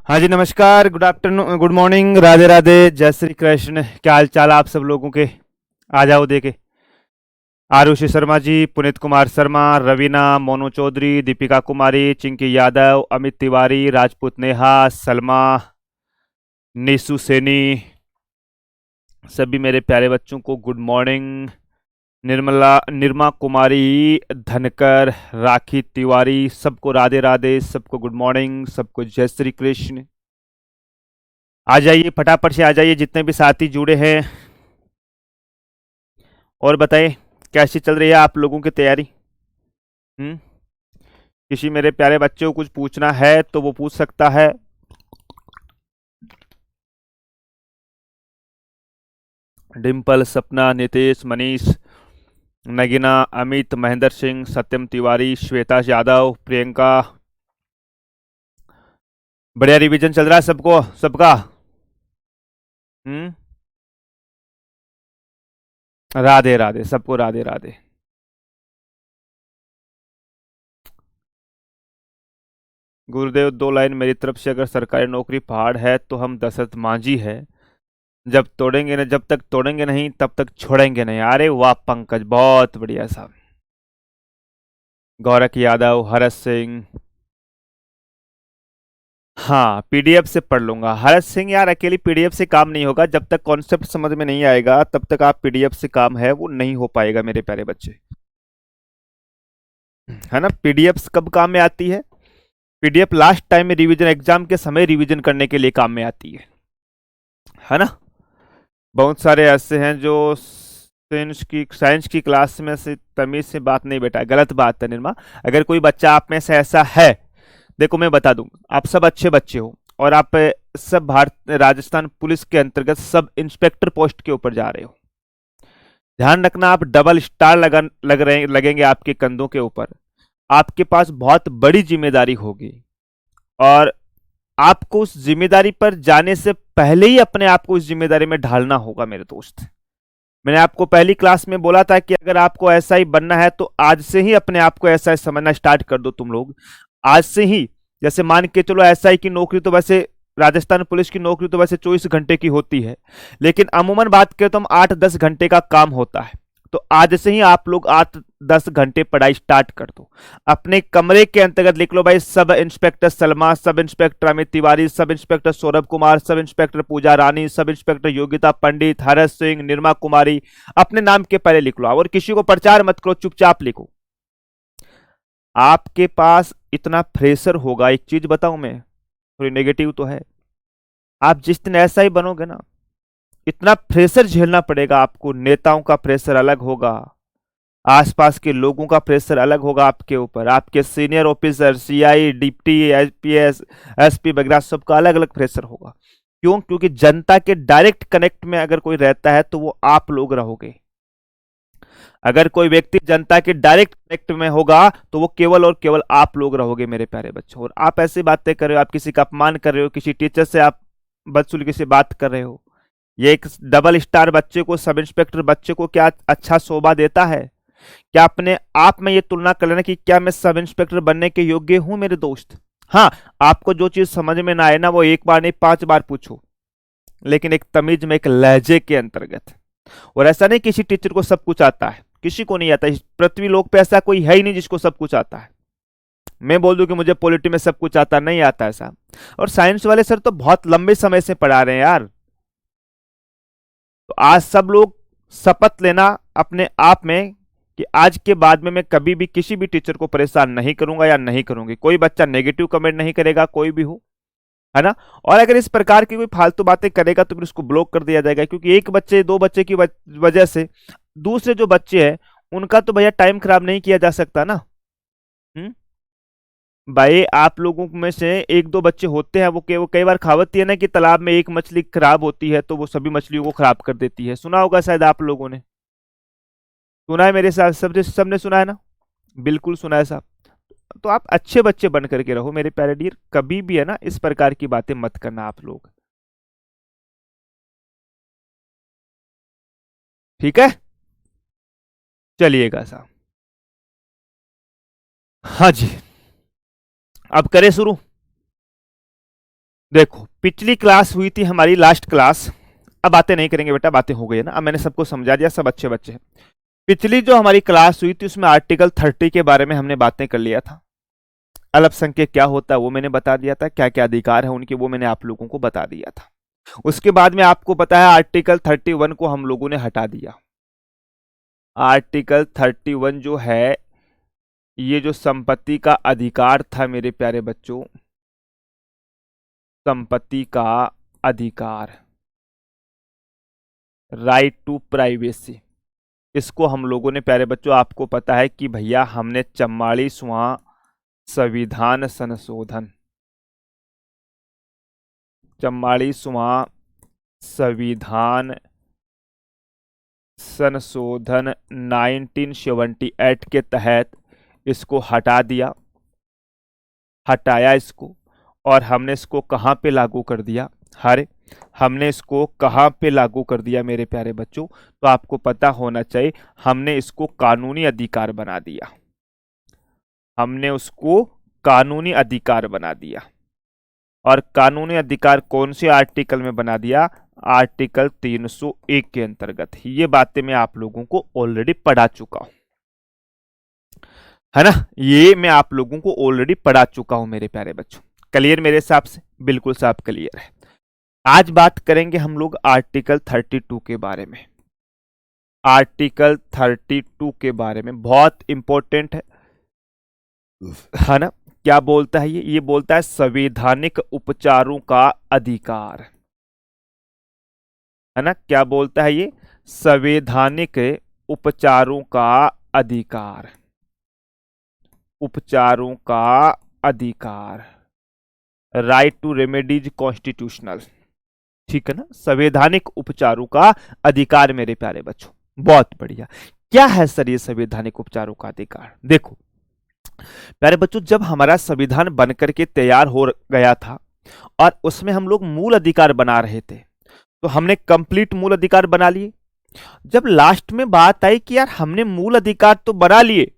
हाँ जी, नमस्कार, good afternoon, good morning, Radhe Radhe, जय श्री कृष्ण। क्या हाल चाल आप सब लोगों के? आ जाओ देखे। आरुषि शर्मा जी, पुनीत कुमार शर्मा, रवीना, मोनू चौधरी, दीपिका कुमारी, चिंकी यादव, अमित तिवारी, राजपूत नेहा, सलमा, निशु सैनी, सभी मेरे प्यारे बच्चों को गुड मॉर्निंग। निर्मला, निर्मा कुमारी, धनकर, राखी तिवारी, सबको राधे राधे, सबको गुड मॉर्निंग, सबको जय श्री कृष्ण। आ जाइए, फटाफट से आ जाइए जितने भी साथी जुड़े हैं। और बताइए, कैसी चल रही है आप लोगों की तैयारी? हम्म। किसी मेरे प्यारे बच्चे को कुछ पूछना है तो वो पूछ सकता है। डिम्पल, सपना, नितेश, मनीष, नगीना, अमित, महेंद्र सिंह, सत्यम तिवारी, श्वेता यादव, प्रियंका। बढ़िया रिवीजन चल रहा है सबको, सबका। हम्म। राधे राधे, सबको राधे राधे। गुरुदेव, दो लाइन मेरी तरफ से। अगर सरकारी नौकरी पहाड़ है तो हम दशरथ मांझी है। जब तोड़ेंगे न, जब तक तोड़ेंगे नहीं तब तक छोड़ेंगे नहीं। अरे वाह पंकज, बहुत बढ़िया साहब। गौरख यादव, हरस सिंह। हाँ, पीडीएफ से पढ़ लूंगा। हरस सिंह यार, अकेली पीडीएफ से काम नहीं होगा। जब तक कॉन्सेप्ट समझ में नहीं आएगा तब तक आप पीडीएफ से काम है वो नहीं हो पाएगा मेरे प्यारे बच्चे। है ना? पीडीएफ कब काम में आती है? पीडीएफ लास्ट टाइम में रिवीजन, एग्जाम के समय रिवीजन करने के लिए काम में आती है ना? बहुत सारे ऐसे हैं जो साइंस की क्लास में से तमीज से बात नहीं बेटा, गलत बात है निर्मा। अगर कोई बच्चा आप में से ऐसा है, देखो मैं बता दूं, आप सब अच्छे बच्चे हो और आप सब भारत राजस्थान पुलिस के अंतर्गत सब इंस्पेक्टर पोस्ट के ऊपर जा रहे हो। ध्यान रखना, आप डबल स्टार लगेंगे आपके कंधों के ऊपर। आपके पास बहुत बड़ी जिम्मेदारी होगी और आपको उस जिम्मेदारी पर जाने से पहले ही अपने आप को उस जिम्मेदारी में ढालना होगा मेरे दोस्त। मैंने आपको पहली क्लास में बोला था कि अगर आपको ऐसा ही बनना है तो आज से ही अपने आप को ऐसा ही समझना स्टार्ट कर दो तुम लोग। आज से ही, जैसे मान के चलो एसआई की नौकरी तो वैसे, राजस्थान पुलिस की नौकरी तो वैसे 24 घंटे की होती है, लेकिन अमूमन बात करें तो हम 8-10 घंटे का काम होता है। तो आज से ही आप लोग 8-10 घंटे पढ़ाई स्टार्ट कर दो। अपने कमरे के अंतर्गत लिख लो भाई, sub inspector Salma, sub inspector Amit Tiwari, sub inspector Saurabh Kumar, sub inspector पूजा रानी, सब इंस्पेक्टर योगिता पंडित, हरस सिंह, निर्मा कुमारी। अपने नाम के पहले लिख लो और किसी को प्रचार मत करो, चुपचाप लिखो। आपके पास इतना प्रेशर होगा, एक चीज बताऊं मैं, थोड़ी नेगेटिव तो है। आप जिस दिन ऐसा ही बनोगे ना, इतना प्रेशर झेलना पड़ेगा आपको। नेताओं का प्रेशर अलग होगा, आसपास के लोगों का प्रेशर अलग होगा आपके ऊपर, आपके senior officer, CI, deputy, IPS, SP वगैरह सबका अलग अलग प्रेशर होगा। क्यों? क्योंकि जनता के डायरेक्ट कनेक्ट में अगर कोई रहता है तो वो आप लोग रहोगे। अगर कोई व्यक्ति जनता के डायरेक्ट कनेक्ट में होगा तो वो केवल और केवल आप लोग रहोगे मेरे प्यारे बच्चों। और आप ऐसी बातें कर रहे हो, आप किसी का अपमान कर रहे हो, किसी टीचर से आप बदसलूकी से बात कर रहे हो। ये एक डबल स्टार बच्चे को, सब इंस्पेक्टर बच्चे को क्या अच्छा शोभा देता है? क्या अपने आप में ये तुलना कर लेना कि क्या मैं सब इंस्पेक्टर बनने के योग्य हूं मेरे दोस्त? हाँ, आपको जो चीज समझ में ना आए ना वो एक बार नहीं 5 बार पूछो, लेकिन एक तमीज में, एक लहजे के अंतर्गत। और ऐसा नहीं किसी टीचर को सब कुछ आता है, किसी को नहीं आता। इस पृथ्वी लोक पे ऐसा कोई है ही नहीं जिसको सब कुछ आता है। मैं बोल दूं कि मुझे पॉलिटी में सब कुछ आता, नहीं आता ऐसा। और साइंस वाले सर तो बहुत लंबे समय से पढ़ा रहे हैं यार। तो आज सब लोग शपथ लेना अपने आप में कि आज के बाद में मैं कभी भी किसी भी टीचर को परेशान नहीं करूंगा या नहीं करूंगी। कोई बच्चा नेगेटिव कमेंट नहीं करेगा, कोई भी हो, है ना? और अगर इस प्रकार की कोई फालतू बातें करेगा तो फिर उसको ब्लॉक कर दिया जाएगा, क्योंकि एक बच्चे, दो बच्चे की वजह से दूसरे जो बच्चे हैं उनका तो भैया टाइम खराब नहीं किया जा सकता ना। हम्म। भाई आप लोगों में से एक दो बच्चे होते हैं, वो कई बार कहावत है ना कि तालाब में एक मछली खराब होती है तो वो सभी मछलियों को खराब कर देती है। सुना होगा शायद आप लोगों ने। सुना है मेरे साथ? सबने सुना है ना? बिल्कुल सुना है साहब। तो आप अच्छे बच्चे बन करके रहो मेरे प्यारे डियर, कभी भी है ना इस प्रकार की बातें मत करना आप लोग। ठीक है? चलिएगा साहब। हाँ जी, अब करें शुरू। देखो, पिछली क्लास हुई थी हमारी लास्ट क्लास। अब बातें नहीं करेंगे बेटा, बातें हो गई है ना, अब मैंने सबको समझा दिया, सब अच्छे बच्चे हैं। पिछली जो हमारी क्लास हुई थी उसमें आर्टिकल 30 के बारे में हमने बातें कर लिया था। अल्पसंख्यक क्या होता है वो मैंने बता दिया था, क्या क्या अधिकार है उनके वो मैंने आप लोगों को बता दिया था। उसके बाद में आपको पता है आर्टिकल 31 को हम लोगों ने हटा दिया। आर्टिकल 31 जो है, ये जो संपत्ति का अधिकार था मेरे प्यारे बच्चों, संपत्ति का अधिकार, राइट टू प्राइवेसी, इसको हम लोगों ने प्यारे बच्चों, आपको पता है कि भैया हमने 44वां संविधान संशोधन, 44वां संविधान संशोधन 1978 के तहत इसको हटा दिया, हटाया इसको। और हमने इसको कहां पे लागू कर दिया? हमने इसको कहां पे लागू कर दिया मेरे प्यारे बच्चों? तो आपको पता होना चाहिए, हमने इसको कानूनी अधिकार बना दिया। हमने उसको कानूनी अधिकार बना दिया। और कानूनी अधिकार कौन से आर्टिकल में बना दिया? आर्टिकल 301 के अंतर्गत। ये बातें मैं आप लोगों को ऑलरेडी पढ़ा चुका हूं, है ना? ये मैं आप लोगों को ऑलरेडी पढ़ा चुका हूं मेरे प्यारे बच्चों। क्लियर मेरे हिसाब से? बिल्कुल साहब क्लियर है। आज बात करेंगे हम लोग आर्टिकल 32 के बारे में। आर्टिकल 32 के बारे में बहुत इंपॉर्टेंट है ना? क्या बोलता है ये बोलता है संवैधानिक उपचारों का अधिकार, है ना? क्या बोलता है ये? संवैधानिक उपचारों का अधिकार, उपचारों का अधिकार, राइट टू रेमेडीज कॉन्स्टिट्यूशनल, ठीक है ना? संवैधानिक उपचारों का अधिकार मेरे प्यारे बच्चों, बहुत बढ़िया। क्या है सर ये संवैधानिक उपचारों का अधिकार? देखो प्यारे बच्चों, जब हमारा संविधान बनकर के तैयार हो गया था और उसमें हम लोग मूल अधिकार बना रहे थे, तो हमने कंप्लीट मूल अधिकार बना लिए। जब लास्ट में बात आई कि यार हमने मूल अधिकार तो बना लिए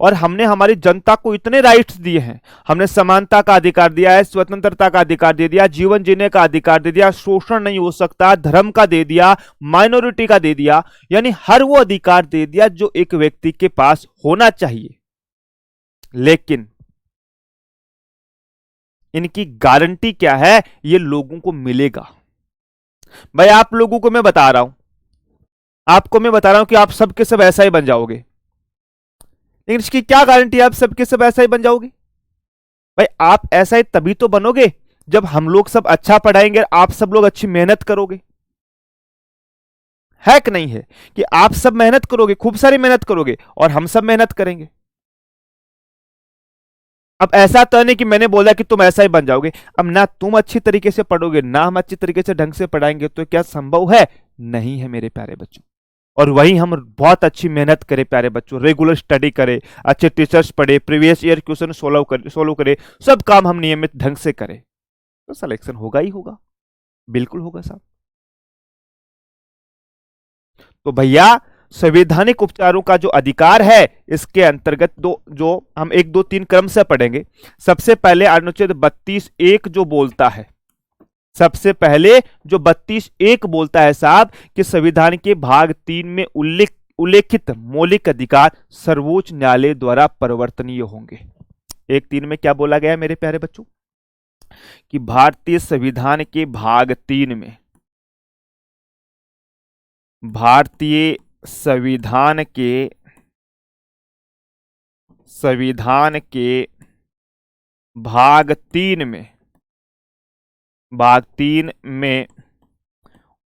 और हमने हमारी जनता को इतने राइट्स दिए हैं, हमने समानता का अधिकार दिया है, स्वतंत्रता का अधिकार दे दिया, जीवन जीने का अधिकार दे दिया, शोषण नहीं हो सकता, धर्म का दे दिया, माइनॉरिटी का दे दिया, यानी हर वो अधिकार दे दिया जो एक व्यक्ति के पास होना चाहिए। लेकिन इनकी गारंटी क्या है? ये लोगों को मिलेगा। भाई आप लोगों को मैं बता रहा हूं, आपको मैं बता रहा हूं कि आप सबके सब ऐसा ही बन जाओगे, लेकिन इसकी क्या गारंटी है आप सबके सब ऐसा ही बन जाओगे? भाई आप ऐसा ही तभी तो बनोगे जब हम लोग सब अच्छा पढ़ाएंगे, आप सब लोग अच्छी मेहनत करोगे। है कि नहीं है कि आप सब मेहनत करोगे, खूब सारी मेहनत करोगे और हम सब मेहनत करेंगे। अब ऐसा तो नहीं कि मैंने बोला कि तुम ऐसा ही बन जाओगे। अब ना तुम अच्छी तरीके से पढ़ोगे ना हम अच्छी तरीके से ढंग से पढ़ाएंगे, तो क्या संभव है? नहीं है मेरे प्यारे बच्चों। और वही हम बहुत अच्छी मेहनत करें प्यारे बच्चों, रेगुलर स्टडी करें, अच्छे टीचर्स पढ़े, प्रीवियस ईयर क्वेश्चन सोल्व करें, सब काम हम नियमित ढंग से करें, तो सिलेक्शन होगा ही होगा, बिल्कुल होगा साहब। तो भैया संवैधानिक उपचारों का जो अधिकार है, इसके अंतर्गत दो जो हम 1 2 3 क्रम से पढ़ेंगे। सबसे पहले अनुच्छेद 32(1) जो बोलता है, सबसे पहले जो 32(1) बोलता है साहब कि संविधान के भाग 3 में उल्लेखित मौलिक अधिकार सर्वोच्च न्यायालय द्वारा परिवर्तनीय होंगे। 1(3) में क्या बोला गया है मेरे प्यारे बच्चों? कि भारतीय संविधान के भाग 3 में, भारतीय संविधान के भाग 3 में, भाग 3 में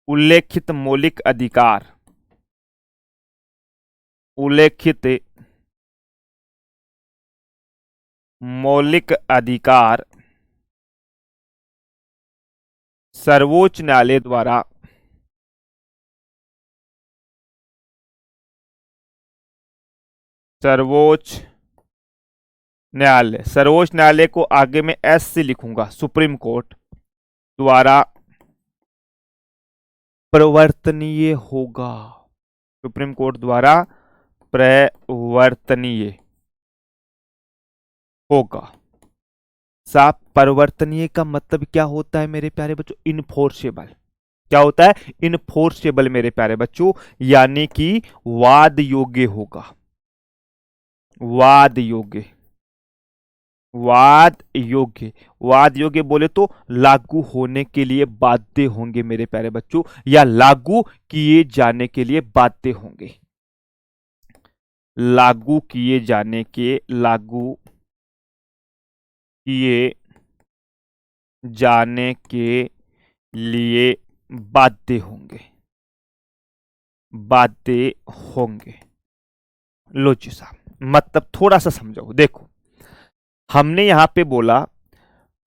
उल्लेखित मौलिक अधिकार, उल्लेखित मौलिक अधिकार सर्वोच्च न्यायालय द्वारा सर्वोच्च न्यायालय को आगे में एस से लिखूंगा, सुप्रीम कोर्ट द्वारा परिवर्तनीय होगा। सुप्रीम कोर्ट द्वारा परिवर्तनीय होगा। साहब परिवर्तनीय का मतलब क्या होता है मेरे प्यारे बच्चों? इनफोर्सेबल। क्या होता है? इनफोर्सेबल मेरे प्यारे बच्चों, यानी कि वाद योग्य होगा। वाद योग्य, वाद योग्य, वाद योग्य बोले तो लागू होने के लिए बाध्य होंगे मेरे प्यारे बच्चों, या लागू किए जाने के लिए बाध्य होंगे। लागू किए जाने के, लागू किए जाने के लिए बाध्य होंगे, बाध्य होंगे। लो जी साहब, मतलब थोड़ा सा समझो। देखो, हमने यहां पे बोला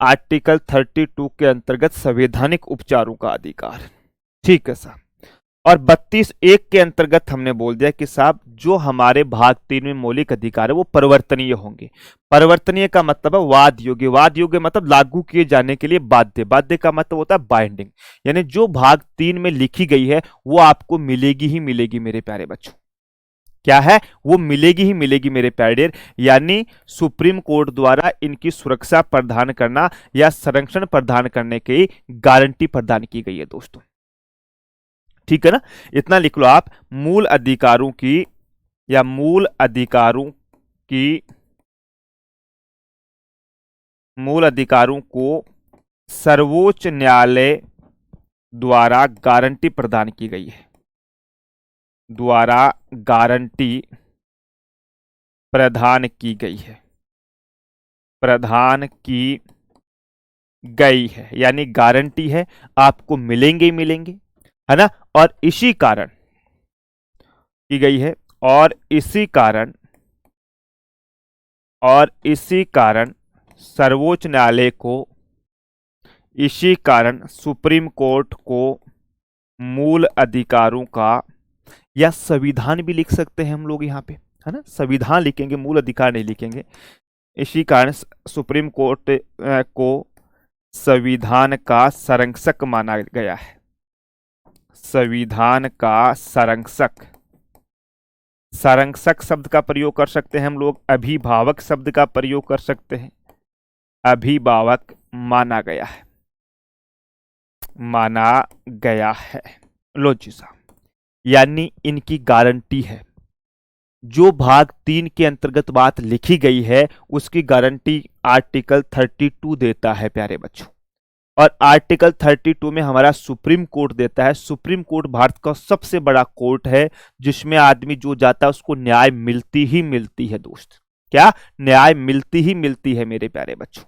आर्टिकल 32 के अंतर्गत संवैधानिक उपचारों का अधिकार, ठीक है साहब। और 32(1) के अंतर्गत हमने बोल दिया कि साहब जो हमारे भाग 3 में मौलिक अधिकार है वो परिवर्तनीय होंगे। परिवर्तनीय का मतलब है वाद योग्य, वाद योग्य मतलब लागू किए जाने के लिए बाध्य, बाध्य का मतलब होता है बाइंडिंग, यानी जो भाग 3 में लिखी गई है वो आपको मिलेगी ही मिलेगी मेरे प्यारे बच्चों। क्या है? वो मिलेगी ही मिलेगी मेरे प्यारे डियर, यानी सुप्रीम कोर्ट द्वारा इनकी सुरक्षा प्रदान करना या संरक्षण प्रदान करने की गारंटी प्रदान की गई है दोस्तों, ठीक है ना? इतना लिख लो आप, मूल अधिकारों की या मूल अधिकारों की, मूल अधिकारों को सर्वोच्च न्यायालय द्वारा गारंटी प्रदान की गई है, द्वारा गारंटी प्रदान की गई है, प्रदान की गई है, यानी गारंटी है, आपको मिलेंगे ही मिलेंगे, है ना? और इसी कारण की गई है, और इसी कारण, और इसी कारण सर्वोच्च न्यायालय को, इसी कारण सुप्रीम कोर्ट को मूल अधिकारों का, या संविधान भी लिख सकते हैं हम लोग यहाँ पे, है ना? संविधान लिखेंगे, मूल अधिकार नहीं लिखेंगे। इसी कारण सुप्रीम कोर्ट को संविधान का संरक्षक माना गया है, संविधान का संरक्षक। संरक्षक शब्द का प्रयोग कर सकते हैं हम लोग, अभिभावक शब्द का प्रयोग कर सकते हैं, अभिभावक माना गया है, माना गया है। लो जी साहब, यानी इनकी गारंटी है, जो भाग 3 के अंतर्गत बात लिखी गई है उसकी गारंटी आर्टिकल 32 देता है प्यारे बच्चों। और आर्टिकल 32 में हमारा सुप्रीम कोर्ट देता है। सुप्रीम कोर्ट भारत का सबसे बड़ा कोर्ट है, जिसमें आदमी जो जाता है उसको न्याय मिलती ही मिलती है दोस्त। क्या? न्याय मिलती ही मिलती है मेरे प्यारे बच्चों।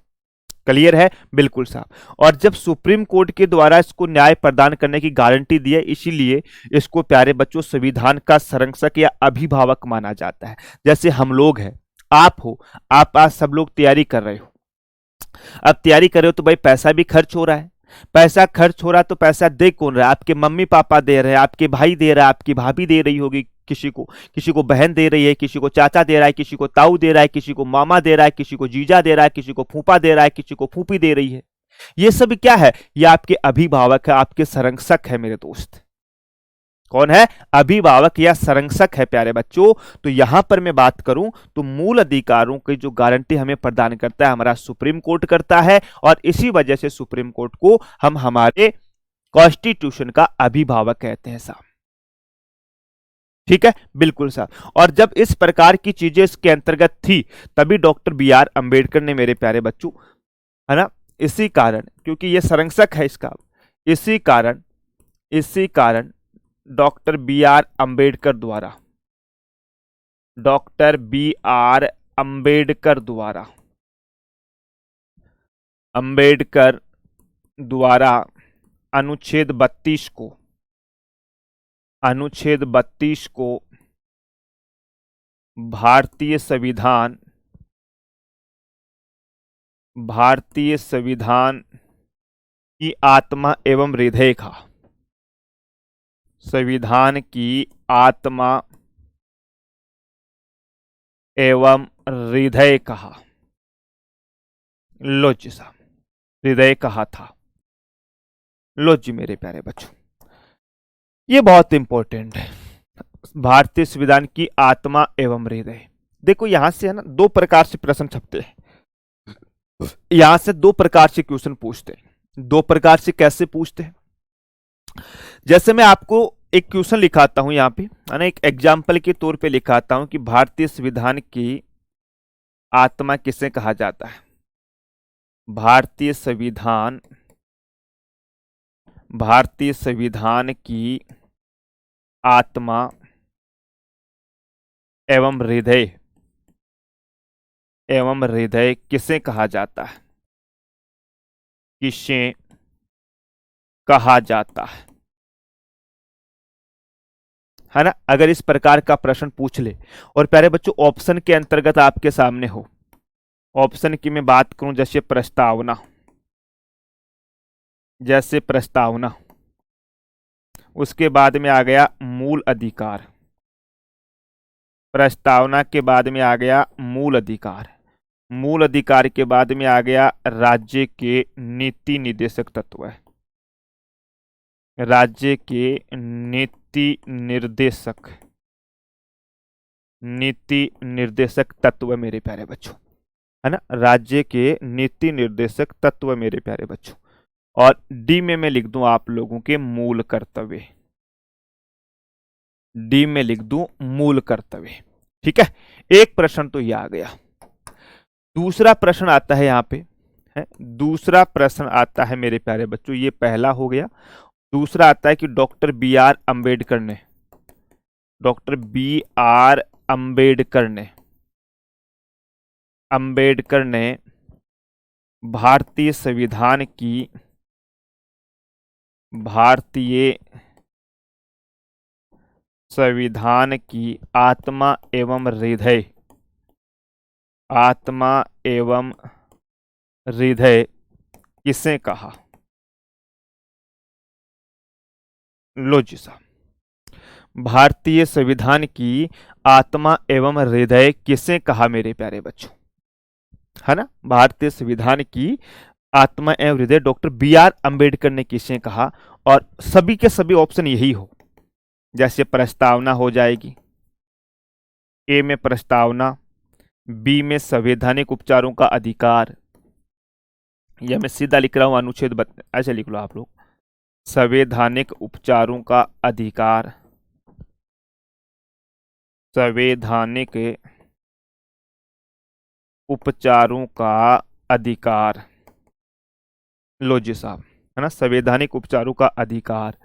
क्लियर है? बिल्कुल साहब। और जब सुप्रीम कोर्ट के द्वारा इसको न्याय प्रदान करने की गारंटी दी है, इसीलिए इसको प्यारे बच्चों संविधान का संरक्षक या अभिभावक माना जाता है। जैसे हम लोग हैं, आप हो, आप आज सब लोग तैयारी कर रहे हो। अब तैयारी कर रहे हो तो भाई पैसा भी खर्च हो रहा है। पैसा खर्च हो रहा है तो पैसा दे कौन रहा है? आपके मम्मी पापा दे रहे हैं, आपके भाई दे रहा है, आपकी भाभी दे रही होगी, किसी को बहन दे रही है, किसी को चाचा दे रहा है, किसी को ताऊ दे रहा है, किसी को मामा दे रहा है, किसी को जीजा दे रहा है, किसी को फूफा दे रहा है, किसी को फूफी दे रही है। ये सब क्या है? ये आपके अभिभावक है, आपके संरक्षक है मेरे दोस्त। कौन है? अभिभावक या संरक्षक है प्यारे बच्चों। तो यहां पर मैं बात करूं तो मूल अधिकारों की जो गारंटी हमें प्रदान करता है हमारा सुप्रीम कोर्ट करता है, और इसी वजह से सुप्रीम कोर्ट को हम हमारे कॉन्स्टिट्यूशन का अभिभावक कहते हैं साहब। ठीक है? बिल्कुल साहब। और जब इस प्रकार की चीजें इसके अंतर्गत थी तभी डॉक्टर बी.आर. अंबेडकर ने मेरे प्यारे बच्चों, है ना, इसी कारण, क्योंकि ये संरक्षक है इसका, इसी कारण डॉक्टर बी.आर. अंबेडकर द्वारा, डॉक्टर बी.आर. अंबेडकर द्वारा, अंबेडकर द्वारा अनुच्छेद 32 को, अनुच्छेद 32 को भारतीय संविधान, भारतीय संविधान की आत्मा एवं हृदय का, संविधान की आत्मा एवं हृदय कहा। लो जी साहब, हृदय कहा था। लो जी मेरे प्यारे बच्चों, ये बहुत इंपॉर्टेंट है, भारतीय संविधान की आत्मा एवं हृदय। देखो यहां से है ना, दो प्रकार से प्रश्न छपते हैं। यहां से दो प्रकार से क्वेश्चन पूछते हैं। दो प्रकार से कैसे पूछते हैं? जैसे मैं आपको एक क्वेश्चन लिखाता हूं यहां पे, है ना, एक एग्जाम्पल के तौर पे लिखाता हूं कि भारतीय संविधान की आत्मा किसे कहा जाता है। भारतीय संविधान की आत्मा एवं हृदय किसे कहा जाता है? किसे कहा जाता है ना? अगर इस प्रकार का प्रश्न पूछ ले और प्यारे बच्चों ऑप्शन के अंतर्गत आपके सामने हो, ऑप्शन की मैं बात करूं जैसे प्रस्तावना, उसके बाद में आ गया मूल अधिकार, प्रस्तावना के बाद में आ गया मूल अधिकार, मूल अधिकार के बाद में आ गया राज्य के नीति निर्देशक तत्व, राज्य के नीति निर्देशक तत्व मेरे प्यारे बच्चों, है ना, राज्य के नीति निर्देशक तत्व मेरे प्यारे बच्चों। और डी में मैं लिख दूं आप लोगों के मूल कर्तव्य, डी में लिख दूं मूल कर्तव्य। ठीक है, एक प्रश्न तो ये आ गया। दूसरा प्रश्न आता है यहां पे, है दूसरा प्रश्न आता है मेरे प्यारे बच्चों, ये पहला हो गया। दूसरा आता है कि डॉक्टर बी आर अंबेडकर ने भारतीय संविधान की आत्मा एवं हृदय किसे कहा? लो जी साहब, भारतीय संविधान की आत्मा एवं हृदय किसे कहा मेरे प्यारे बच्चों, है ना? भारतीय संविधान की आत्मा एवं हृदय डॉक्टर बी आर अंबेडकर ने किसे कहा? और सभी के सभी ऑप्शन यही हो, जैसे प्रस्तावना हो जाएगी, ए में प्रस्तावना, बी में संवैधानिक उपचारों का अधिकार, या मैं सीधा लिख रहा हूं अनुच्छेद ऐसे लिख लो आप लोग, संवैधानिक उपचारों का अधिकार, संवैधानिक उपचारों का अधिकार। लो जी साहब, है ना, संवैधानिक उपचारों का अधिकार।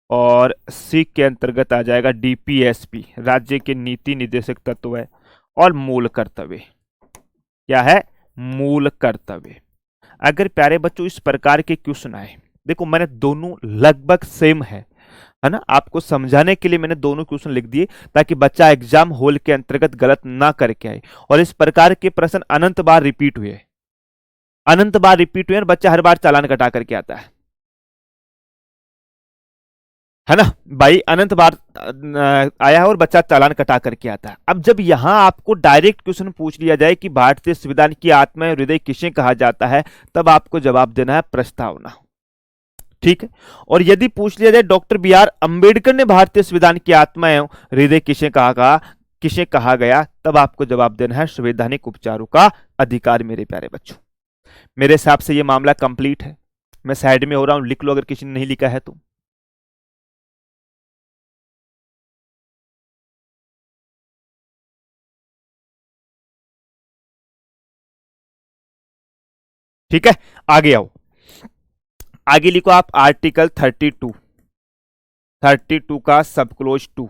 और सी के अंतर्गत आ जाएगा डीपीएसपी, राज्य के नीति निर्देशक तत्व है। और मूल कर्तव्य, क्या है? मूल कर्तव्य। अगर प्यारे बच्चों इस प्रकार के क्वेश्चन आए, देखो मैंने दोनों लगभग सेम है ना, आपको समझाने के लिए मैंने दोनों क्वेश्चन लिख दिए ताकि बच्चा एग्जाम हॉल के अंतर्गत गलत ना करके आए। और इस प्रकार के प्रश्न अनंत बार रिपीट हुए और बच्चा हर बार चालान कटा करके आता है ना भाई, अनंत बार आया है और बच्चा चालान कटा करके आता है। अब जब यहां आपको डायरेक्ट क्वेश्चन पूछ लिया जाए कि भारतीय संविधान की आत्मा एवं हृदय किसे कहा जाता है, तब आपको जवाब देना है प्रस्तावना। ठीक है, और यदि पूछ लिया जाए डॉक्टर बी आर अंबेडकर ने भारतीय संविधान की आत्मा एवं हृदय किसे कहा गया, तब आपको जवाब देना है संवैधानिक उपचारों का अधिकार मेरे प्यारे बच्चों। मेरे हिसाब से यह मामला कंप्लीट है। मैं साइड में हो रहा हूं, लिख लो अगर किसी ने नहीं लिखा है तो। ठीक है, आगे आओ, आगे लिखो आप आर्टिकल 32 का सब क्लोज 2।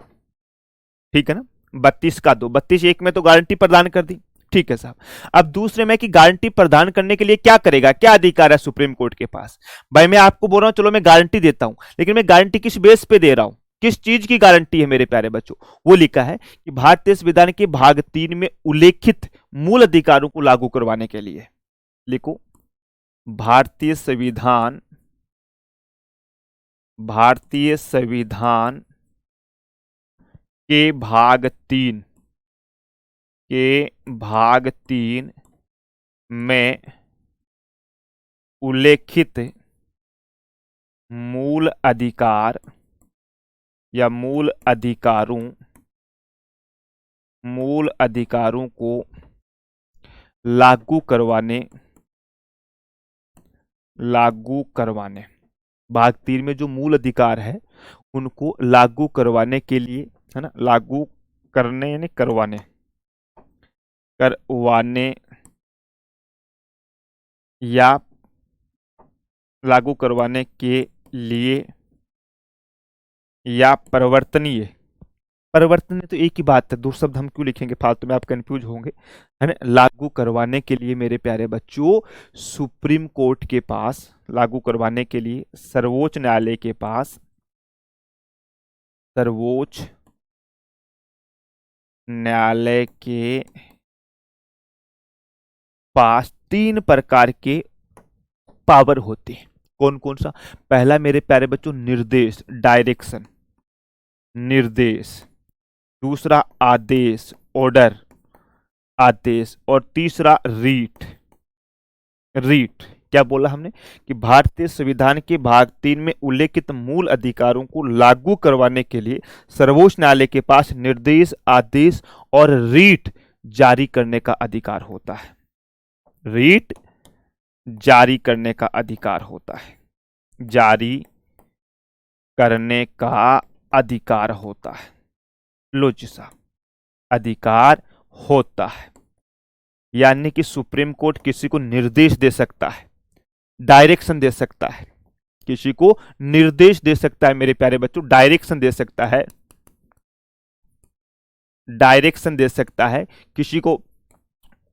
ठीक है ना, 32 का 2, 32 एक में तो गारंटी प्रदान कर दी। ठीक है साहब, अब दूसरे में कि गारंटी प्रदान करने के लिए क्या करेगा, क्या अधिकार है सुप्रीम कोर्ट के पास। भाई मैं आपको बोल रहा हूं चलो मैं गारंटी देता हूं, लेकिन मैं गारंटी किस बेस पे दे रहा हूं, किस चीज की गारंटी है मेरे प्यारे बच्चों? वो लिखा है कि भारतीय संविधान के भाग 3 में उल्लेखित मूल अधिकारों को लागू करवाने के लिए। लिखो, भारतीय संविधान के भाग 3 में उल्लेखित मूल अधिकार या मूल अधिकारों को लागू करवाने लागू करवाने, भाग 3 में जो मूल अधिकार है उनको लागू करवाने के लिए, है ना, लागू करने यानी करवाने, करवाने या लागू करवाने के लिए या परिवर्तनीय, परिवर्तन तो एक ही बात है, दो शब्द हम क्यों लिखेंगे फालतू में, आप कंफ्यूज होंगे, है ना। लागू करवाने के लिए मेरे प्यारे बच्चों सुप्रीम कोर्ट के पास, लागू करवाने के लिए सर्वोच्च न्यायालय के पास, सर्वोच्च न्यायालय के पास 3 प्रकार के पावर होते हैं। कौन कौन सा? पहला मेरे प्यारे बच्चों निर्देश, डायरेक्शन, निर्देश। दूसरा आदेश, ऑर्डर, आदेश। और तीसरा रीट, रीट। क्या बोला हमने कि भारतीय संविधान के भाग 3 में उल्लेखित मूल अधिकारों को लागू करवाने के लिए सर्वोच्च न्यायालय के पास निर्देश, आदेश और रीट जारी करने का अधिकार होता है। रीट जारी करने का अधिकार होता है, जारी करने का अधिकार होता है। लो जी साहब, अधिकार होता है, यानी कि सुप्रीम कोर्ट किसी को निर्देश दे सकता है, डायरेक्शन दे सकता है, किसी को निर्देश दे सकता है मेरे प्यारे बच्चों, डायरेक्शन दे सकता है, डायरेक्शन दे सकता है, किसी को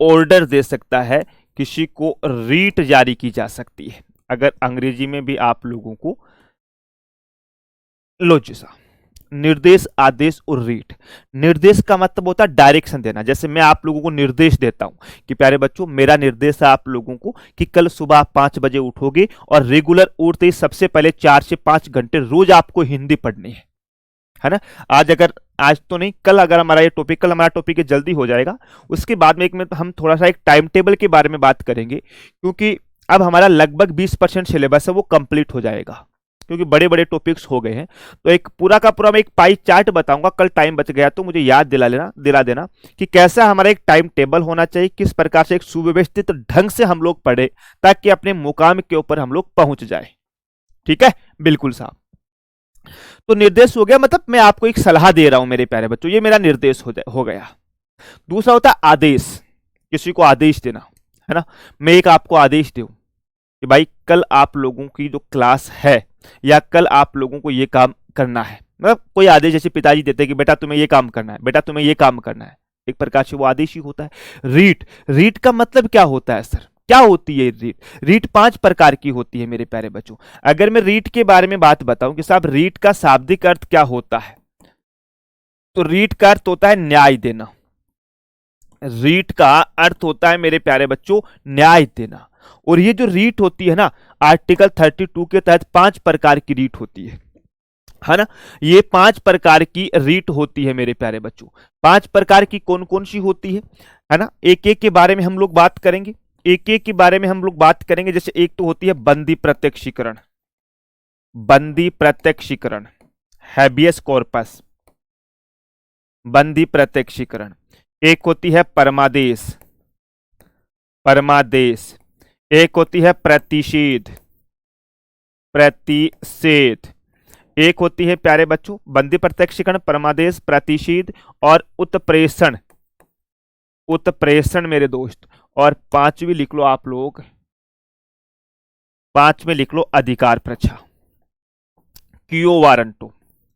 ऑर्डर दे सकता है, किसी को रीट जारी की जा सकती है। अगर अंग्रेजी में भी आप लोगों को, लो जी साहब, निर्देश, आदेश और रीट। निर्देश का मतलब होता है डायरेक्शन देना। जैसे मैं आप लोगों को निर्देश देता हूं कि प्यारे बच्चों मेरा निर्देश है आप लोगों को कि कल सुबह आप 5 बजे उठोगे और रेगुलर उठते ही सबसे पहले 4 से 5 घंटे रोज आपको हिंदी पढ़नी है ना। आज तो नहीं, कल अगर हमारा ये टॉपिक, कल हमारा टॉपिक जल्दी हो जाएगा, उसके बाद में हम थोड़ा सा एक टाइम टेबल के बारे में बात करेंगे, क्योंकि अब हमारा लगभग 20% सिलेबस है वो कंप्लीट हो जाएगा, क्योंकि बड़े बड़े टॉपिक्स हो गए हैं। तो एक पूरा का पूरा मैं एक पाई चार्ट बताऊंगा, कल टाइम बच गया तो मुझे याद दिला देना कि कैसा हमारा एक टाइम टेबल होना चाहिए, किस प्रकार से एक सुव्यवस्थित ढंग से हम लोग पढ़े ताकि अपने मुकाम के ऊपर हम लोग पहुंच जाए। ठीक है, बिल्कुल साहब। तो निर्देश हो गया, मतलब मैं आपको एक सलाह दे रहा हूं मेरे प्यारे बच्चों, ये मेरा निर्देश हो गया। दूसरा होता है आदेश, किसी को आदेश देना, है ना। मैं एक आपको आदेश दूं कि भाई कल आप लोगों की जो क्लास है या कल आप लोगों को ये काम करना है, मतलब कोई आदेश जैसे पिताजी देते हैं कि बेटा तुम्हें ये काम करना है, बेटा तुम्हें ये काम करना है, एक प्रकार से वो आदेश ही होता है। रीट, रीट का मतलब क्या होता है सर, क्या होती है रीट? रीट 5 प्रकार की होती है मेरे प्यारे बच्चों। अगर मैं रीट के बारे में बात बताऊं कि साहब रीट का शाब्दिक अर्थ क्या होता है, तो रीट का अर्थ होता है न्याय देना। रीट का अर्थ होता है मेरे प्यारे बच्चों न्याय देना। और ये जो रीट होती है ना, आर्टिकल 32 के तहत 5 प्रकार की रीट होती है ना। ये 5 प्रकार की रीट होती है मेरे प्यारे बच्चों। 5 प्रकार की कौन कौन सी होती है ना, एक एक के बारे में हम लोग बात करेंगे, एक एक के बारे में हम लोग बात करेंगे। जैसे एक तो होती है बंदी प्रत्यक्षीकरण, बंदी प्रत्यक्षीकरण, हैबियस कॉर्पस, बंदी प्रत्यक्षीकरण। एक होती है परमादेश, परमादेश। एक होती है प्रतिषेध, प्रतिषेध। एक होती है प्यारे बच्चों बंदी प्रत्यक्षीकरण, परमादेश, प्रतिषेध और उत्प्रेषण, उत्प्रेषण मेरे दोस्त। और 5वीं लिख लो आप लोग, 5 में लिख लो अधिकार प्रच्छा, क्यो वारंटो,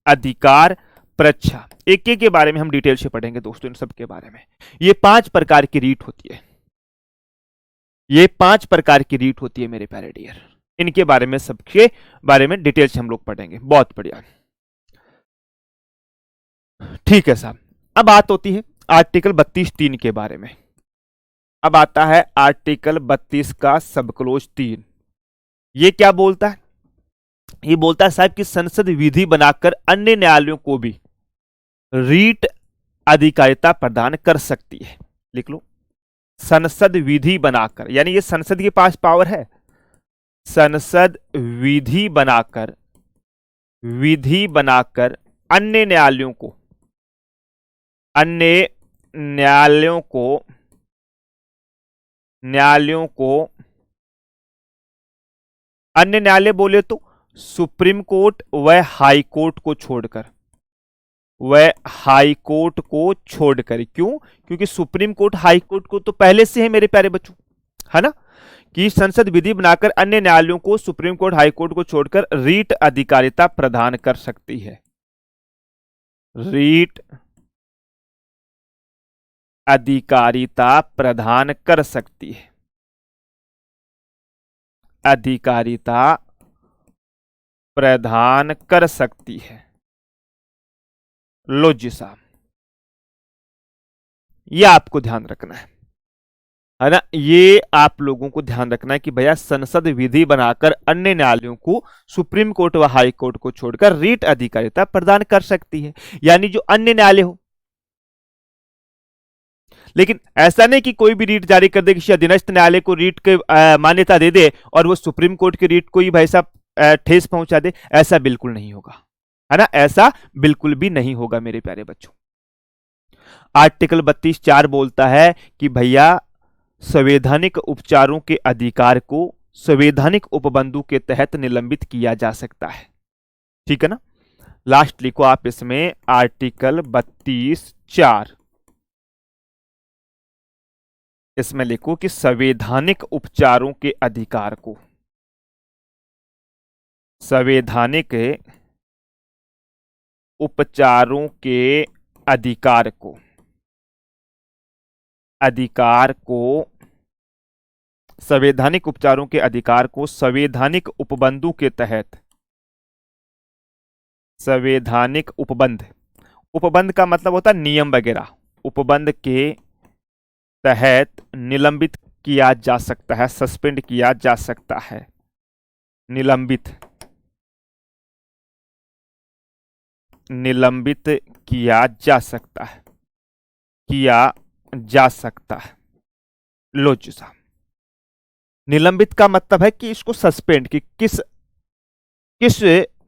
अधिकार प्रच्छा। एक एक के बारे में हम डिटेल से पढ़ेंगे दोस्तों, इन सब के बारे में। ये 5 प्रकार की रीट होती है, ये 5 प्रकार की रीट होती है मेरे प्यारे डियर। इनके बारे में, सबके बारे में डिटेल से हम लोग पढ़ेंगे। बहुत बढ़िया, ठीक है साहब। अब बात होती है आर्टिकल 32(3) के बारे में। अब आता है आर्टिकल 32 का सब क्लोज 3। ये क्या बोलता है? ये बोलता है साहब कि संसद विधि बनाकर अन्य न्यायालयों को भी रीट अधिकारिता प्रदान कर सकती है। लिख लो, संसद विधि बनाकर, यानी ये संसद के पास पावर है। संसद विधि बनाकर, विधि बनाकर अन्य न्यायालयों को, अन्य न्यायालयों को, न्यायालयों को अन्य न्यायालय बोले तो सुप्रीम कोर्ट व हाई कोर्ट को छोड़कर, वह हाई कोर्ट को छोड़कर। क्यों? क्योंकि सुप्रीम कोर्ट हाई कोर्ट को तो पहले से है मेरे प्यारे बच्चों, है ना, कि संसद विधि बनाकर अन्य न्यायालयों को सुप्रीम कोर्ट हाई कोर्ट को छोड़कर रीट अधिकारिता प्रदान कर सकती है। रीट अधिकारिता प्रदान कर सकती है, अधिकारिता प्रदान कर सकती है। लो जी साहब, यह आपको ध्यान रखना है ना, ये आप लोगों को ध्यान रखना है कि भैया संसद विधि बनाकर अन्य न्यायालयों को सुप्रीम कोर्ट व हाई कोर्ट को छोड़कर रीट अधिकारिता प्रदान कर सकती है, यानी जो अन्य न्यायालय हो। लेकिन ऐसा नहीं कि कोई भी रीट जारी कर दे, किसी अधीनस्थ न्यायालय को रीट के मान्यता दे दे और वो सुप्रीम कोर्ट के रीट को ही भाई साहब ठेस पहुंचा दे, ऐसा बिल्कुल नहीं होगा, है ना, ऐसा बिल्कुल भी नहीं होगा मेरे प्यारे बच्चों। आर्टिकल 32(4) बोलता है कि भैया संवैधानिक उपचारों के अधिकार को संवैधानिक उपबंधों के तहत निलंबित किया जा सकता है। ठीक है ना, लास्ट लिखो आप इसमें आर्टिकल 32(4), इसमें लिखो कि संवैधानिक उपचारों के अधिकार को, संवैधानिक उपचारों के अधिकार को, संवैधानिक उपचारों के अधिकार को संवैधानिक उपबंधों के तहत, संवैधानिक उपबंध, उपबंध का मतलब होता है नियम वगैरह, उपबंध के तहत निलंबित किया जा सकता है, सस्पेंड किया जा सकता है, निलंबित किया जा सकता है, किया जा सकता है। लो जी साहब, निलंबित का मतलब है कि इसको सस्पेंड, कि किस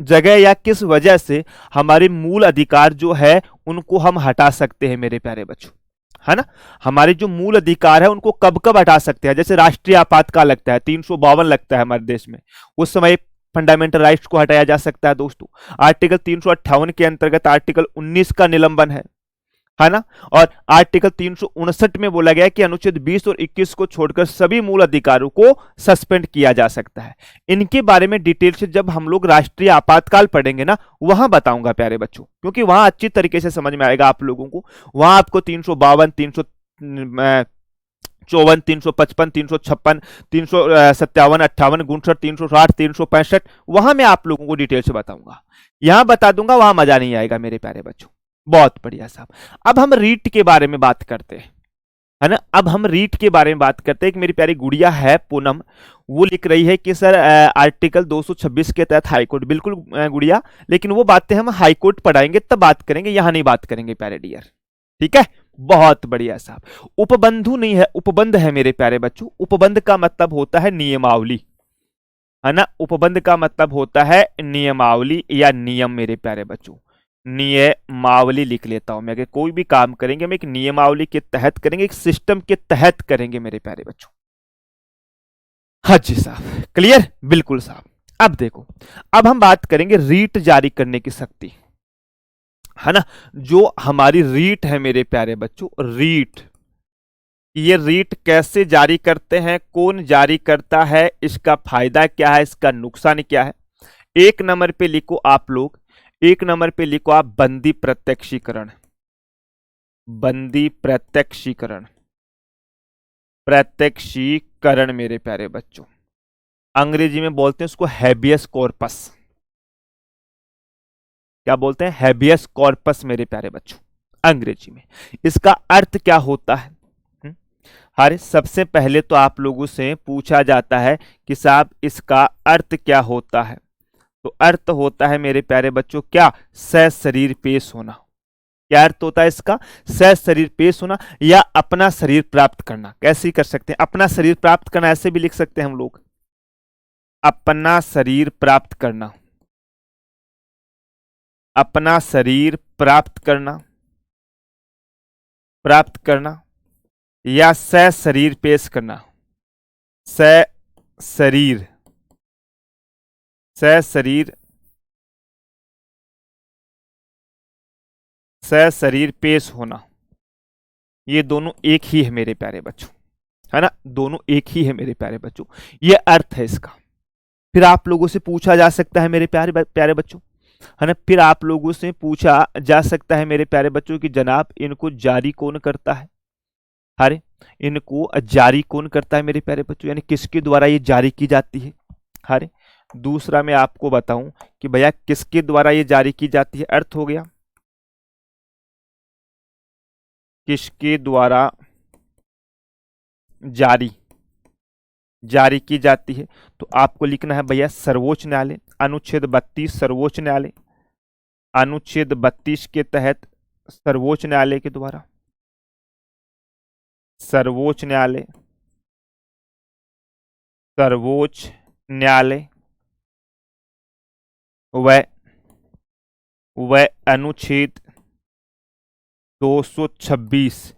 जगह या किस वजह से हमारे मूल अधिकार जो है उनको हम हटा सकते हैं मेरे प्यारे बच्चों, है ना, हमारे जो मूल अधिकार है उनको कब कब हटा सकते हैं। जैसे राष्ट्रीय आपातकाल लगता है, 352 लगता है हमारे देश में, उस समय फंडामेंटल राइट्स को हटाया जा सकता है दोस्तों। आर्टिकल 358 के अंतर्गत आर्टिकल 19 का निलंबन है ना, और आर्टिकल 359 में बोला गया कि अनुच्छेद 20 और 21 को छोड़कर सभी मूल अधिकारों को सस्पेंड किया जा सकता है। इनके बारे में डिटेल से जब हम लोग राष्ट्रीय आपातकाल पढ़ेंगे ना, वहां बताऊंगा प्यारे बच्चों, क्योंकि वहां अच्छी तरीके से समझ में आएगा आप लोगों को। वहां आपको 352, 354, 355, 356, 357, 58, 59, 360, 365, वहां मैं आप लोगों को डिटेल से बताऊंगा। यहां बता दूंगा, वहां मजा नहीं आएगा मेरे प्यारे बच्चों। बहुत बढ़िया साहब, अब हम रीट के बारे में बात करते हैं, है ना, अब हम रीट के बारे में बात करते हैं। कि मेरी प्यारी गुड़िया है पूनम, वो लिख रही है कि सर आर्टिकल 226 के तहत हाईकोर्ट, बिल्कुल गुड़िया, लेकिन वो बातें हम हाईकोर्ट पढ़ाएंगे तब बात करेंगे, यहां नहीं बात करेंगे प्यारे डियर, ठीक है। बहुत बढ़िया साहब, उपबंधु नहीं है, उपबंध है मेरे प्यारे बच्चों। उपबंध का मतलब होता है नियमावली, है ना, उपबंध का मतलब होता है नियमावली या नियम मेरे प्यारे बच्चों। नियमावली लिख लेता हूं मैं, अगर कोई भी काम करेंगे हम एक नियमावली के तहत करेंगे, एक सिस्टम के तहत करेंगे मेरे प्यारे बच्चों। हाँ जी साहब, क्लियर, बिल्कुल साहब। अब देखो, अब हम बात करेंगे रीट जारी करने की शक्ति, है ना, जो हमारी रीट है मेरे प्यारे बच्चों, रीट, ये रीट कैसे जारी करते हैं, कौन जारी करता है, इसका फायदा क्या है, इसका नुकसान क्या है। एक नंबर पे लिखो आप लोग, एक नंबर पे लिखो आप बंदी प्रत्यक्षीकरण, बंदी प्रत्यक्षीकरण, प्रत्यक्षीकरण मेरे प्यारे बच्चों, अंग्रेजी में बोलते हैं उसको हैबियस कॉर्पस। क्या बोलते हैं? हैबियस कॉर्पस मेरे प्यारे बच्चों, अंग्रेजी में। इसका अर्थ क्या होता है? अरे सबसे पहले तो आप लोगों से पूछा जाता है कि साहब इसका अर्थ क्या होता है, तो अर्थ होता है मेरे प्यारे बच्चों क्या, सशरीर पेश होना। क्या अर्थ होता है इसका? सशरीर पेश होना या अपना शरीर प्राप्त करना। कैसे कर सकते हैं? अपना शरीर प्राप्त करना, ऐसे भी लिख सकते हैं हम लोग, अपना शरीर प्राप्त करना, अपना शरीर प्राप्त करना, प्राप्त करना, या सशरीर पेश करना, सशरीर सशरीर सशरीर पेश होना, ये दोनों एक ही है मेरे प्यारे बच्चों, है ना, दोनों एक ही है मेरे प्यारे बच्चों, ये अर्थ है इसका। फिर आप लोगों से पूछा जा सकता है मेरे प्यारे प्यारे बच्चों, है ना, फिर आप लोगों से पूछा जा सकता है मेरे प्यारे बच्चों कि जनाब इनको जारी कौन करता है। अरे इनको जारी कौन करता है मेरे प्यारे बच्चों, यानी किसके द्वारा ये जारी की जाती है। अरे दूसरा मैं आपको बताऊं कि भैया किसके द्वारा ये जारी की जाती है, अर्थ हो गया किसके द्वारा जारी जारी की जाती है। तो आपको लिखना है भैया सर्वोच्च न्यायालय, अनुच्छेद 32 सर्वोच्च न्यायालय, अनुच्छेद 32 के तहत सर्वोच्च न्यायालय के द्वारा, सर्वोच्च न्यायालय, सर्वोच्च न्यायालय व अनुच्छेद 226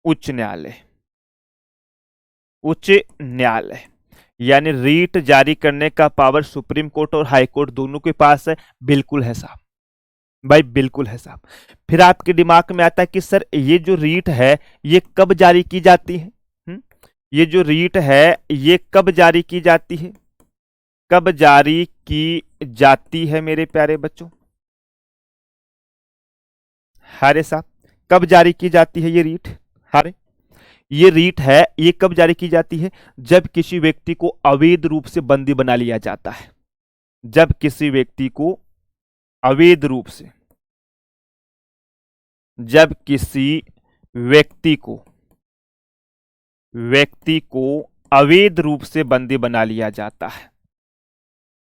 उच्च न्यायालय, उच्च न्यायालय, यानी रीट जारी करने का पावर सुप्रीम कोर्ट और हाई कोर्ट दोनों के पास है। बिल्कुल है साहब, भाई बिल्कुल है साहब। फिर आपके दिमाग में आता है कि सर ये जो रीट है ये कब जारी की जाती है, ये जो रीट है ये कब जारी की जाती है, कब जारी की जाती है मेरे प्यारे बच्चों। हारे साहब कब जारी की जाती है ये रीट, हारे ये रीट है ये कब जारी की जाती है, जब किसी व्यक्ति को अवैध रूप से बंदी बना लिया जाता है, जब किसी व्यक्ति को अवैध रूप से, जब किसी व्यक्ति को अवैध रूप से बंदी बना लिया जाता है,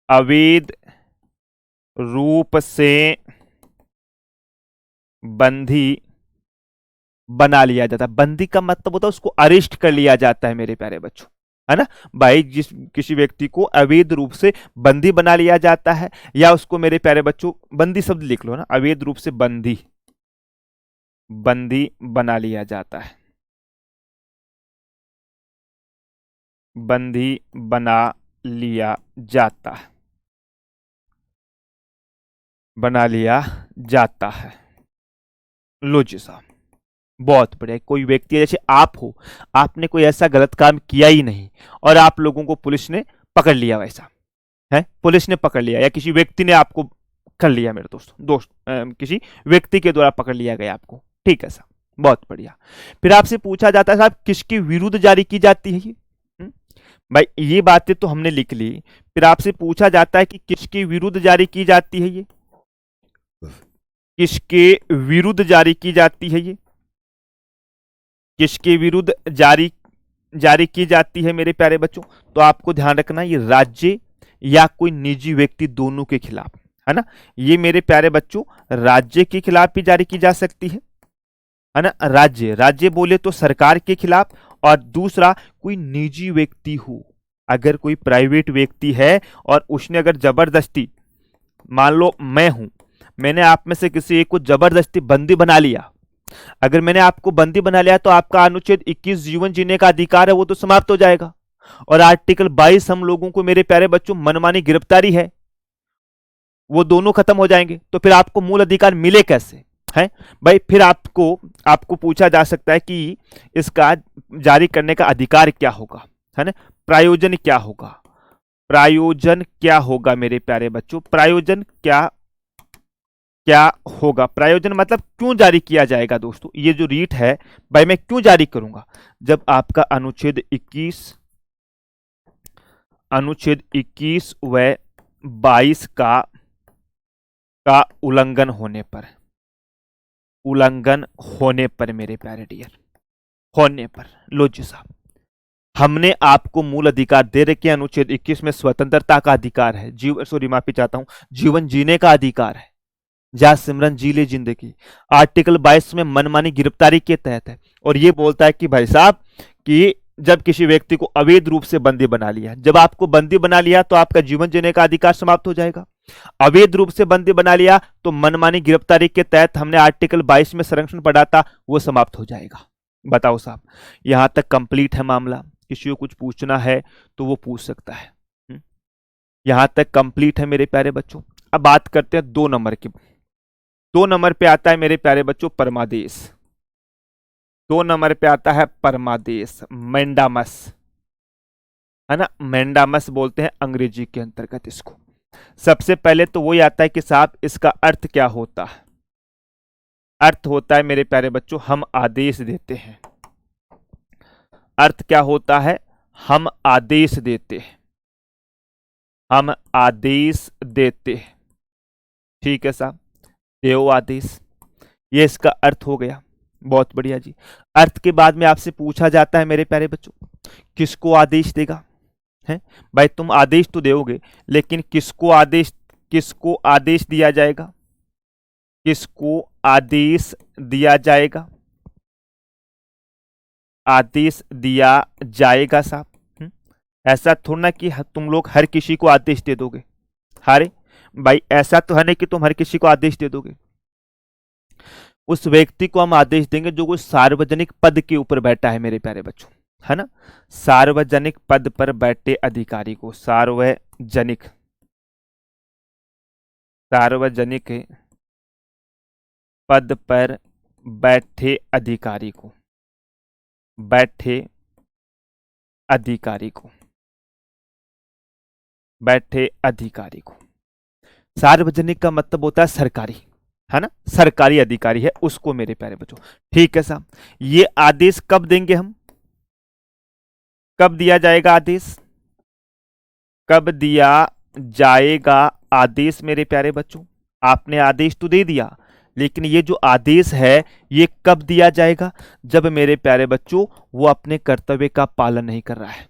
अवैध रूप से बंदी बना लिया जाता है। बंदी का मतलब होता है उसको अरेस्ट कर लिया जाता है मेरे प्यारे बच्चों, है ना भाई, जिस किसी व्यक्ति को अवैध रूप से बंदी बना लिया जाता है, या उसको मेरे प्यारे बच्चों बंदी शब्द लिख लो ना, अवैध रूप से बंदी बना लिया जाता है, बंदी बना लिया जाता है, बना लिया जाता है। लो जी साहब बहुत बढ़िया। कोई व्यक्ति जैसे आप हो, आपने कोई ऐसा गलत काम किया ही नहीं और आप लोगों को पुलिस ने पकड़ लिया, वैसा है, पुलिस ने पकड़ लिया या किसी व्यक्ति ने आपको कर लिया मेरे दोस्त किसी व्यक्ति के द्वारा पकड़ लिया गया आपको, ठीक है साहब बहुत बढ़िया। फिर आपसे पूछा जाता है साहब किसके विरुद्ध जारी की जाती है ये, भाई ये बातें तो हमने लिख ली। फिर आपसे पूछा जाता है कि किसके विरुद्ध जारी की जाती है ये, किसके विरुद्ध जारी की जाती है ये, किसके विरुद्ध जारी की जाती है मेरे प्यारे बच्चों। तो आपको ध्यान रखना ये राज्य या कोई निजी व्यक्ति दोनों के खिलाफ, है ना, ये मेरे प्यारे बच्चों राज्य के खिलाफ भी जारी की जा सकती है ना, राज्य बोले तो सरकार के खिलाफ, और दूसरा कोई निजी व्यक्ति हो, अगर कोई प्राइवेट व्यक्ति है और उसने अगर जबरदस्ती, मान लो मैं हूं, मैंने आप में से किसी एक को जबरदस्ती बंदी बना लिया, अगर मैंने आपको बंदी बना लिया तो आपका अनुच्छेद 21 जीवन जीने का अधिकार है वो तो समाप्त हो जाएगा, और आर्टिकल 22 हम लोगों को मेरे प्यारे बच्चों मनमानी गिरफ्तारी है, वो दोनों खत्म हो जाएंगे, तो फिर आपको मूल अधिकार मिले कैसे है भाई। फिर आपको पूछा जा सकता है कि इसका जारी करने का अधिकार क्या होगा, है ना, प्रायोजन क्या होगा, प्रायोजन क्या होगा मेरे प्यारे बच्चों, प्रायोजन क्या होगा, प्रायोजन मतलब क्यों जारी किया जाएगा दोस्तों, ये जो रीट है भाई मैं क्यों जारी करूंगा, जब आपका अनुच्छेद 21 व 22 का उल्लंघन होने पर मेरे प्यारे डियर, होने पर। लो जी साहब हमने आपको मूल अधिकार दे रखे, अनुच्छेद 21 में स्वतंत्रता का अधिकार है, माफी चाहता हूं, जीवन जीने का अधिकार है, जा सिमरन जी ले जिंदगी। आर्टिकल 22 में मनमानी गिरफ्तारी के तहत है, और ये बोलता है कि भाई साहब कि जब किसी व्यक्ति को अवैध रूप से बंदी बना लिया, जब आपको बंदी बना लिया तो आपका जीवन जीने का अधिकार समाप्त हो जाएगा, अवैध रूप से बंदी बना लिया तो मनमानी गिरफ्तारी के तहत हमने आर्टिकल 22 में संरक्षण पढ़ा था वो समाप्त हो जाएगा। बताओ साहब यहां तक कंप्लीट है मामला, किसी को कुछ पूछना है तो वो पूछ सकता है। यहां तक कंप्लीट है मेरे प्यारे बच्चों। अब बात करते हैं 2 नंबर की। 2 नंबर पे आता है मेरे प्यारे बच्चों परमादेश। 2 नंबर पे आता है परमादेश, मैंडामस, है ना, मैंडामस बोलते हैं अंग्रेजी के अंतर्गत इसको। सबसे पहले तो वही आता है कि साहब इसका अर्थ क्या होता है। अर्थ होता है मेरे प्यारे बच्चों हम आदेश देते हैं। अर्थ क्या होता है, हम आदेश देते हैं, हम आदेश देते हैं। ठीक है साहब, देव आदेश, ये इसका अर्थ हो गया। बहुत बढ़िया जी। अर्थ के बाद में आपसे पूछा जाता है मेरे प्यारे बच्चों किसको आदेश देगा, है भाई तुम आदेश तो दोगे लेकिन किसको आदेश दिया जाएगा, किसको आदेश दिया जाएगा, आदेश दिया जाएगा साहब। ऐसा थोड़ा ना कि तुम लोग हर किसी को आदेश दे दोगे। अरे भाई ऐसा तो है नहीं कि तुम हर किसी को आदेश दे दोगे। उस व्यक्ति को हम आदेश देंगे जो कोई सार्वजनिक पद के ऊपर बैठा है मेरे प्यारे बच्चों, है ना, सार्वजनिक पद पर बैठे अधिकारी को, सार्वजनिक पद पर बैठे अधिकारी को, बैठे अधिकारी को, बैठे अधिकारी को। सार्वजनिक का मतलब होता है सरकारी, है ना, सरकारी अधिकारी है उसको मेरे प्यारे बच्चों। ठीक है साहब, ये आदेश कब देंगे हम, कब दिया जाएगा आदेश, कब दिया जाएगा आदेश मेरे प्यारे बच्चों। आपने आदेश तो दे दिया लेकिन ये जो आदेश है ये कब दिया जाएगा, जब मेरे प्यारे बच्चों वो अपने कर्तव्य का पालन नहीं कर रहा है।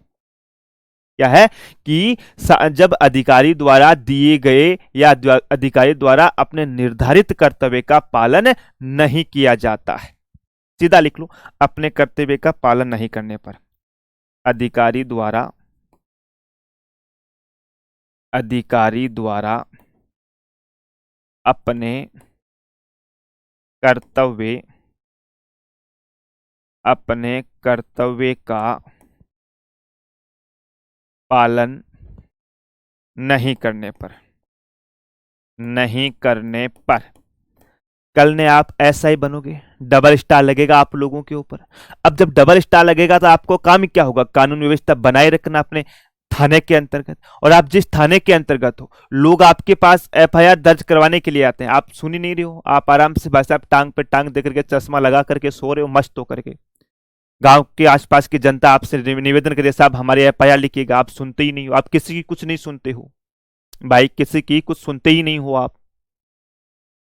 क्या है कि जब अधिकारी द्वारा दिए गए या अधिकारी द्वारा अपने निर्धारित कर्तव्य का पालन नहीं किया जाता है। सीधा लिख लो, अपने कर्तव्य का पालन नहीं करने पर अधिकारी द्वारा अपने कर्तव्य का पालन नहीं करने पर कल ने आप ऐसा ही बनोगे, डबल स्टार लगेगा आप लोगों के ऊपर। अब जब डबल स्टार लगेगा तो आपको काम क्या होगा, कानून व्यवस्था बनाए रखना अपने थाने के अंतर्गत। और आप जिस थाने के अंतर्गत हो लोग आपके पास एफआईआर दर्ज करवाने के लिए आते हैं, आप सुन ही नहीं रहे हो, आप आराम से भाई साहब टांग पे टांग दे करके चश्मा लगा करके सो रहे हो मस्त होकर के। गांव के आसपास की जनता आपसे निवेदन करे साहब हमारे एफआईआर लिखिएगा, आप सुनते ही नहीं हो, आप किसी की कुछ नहीं सुनते हो भाई, किसी की कुछ सुनते ही नहीं हो आप,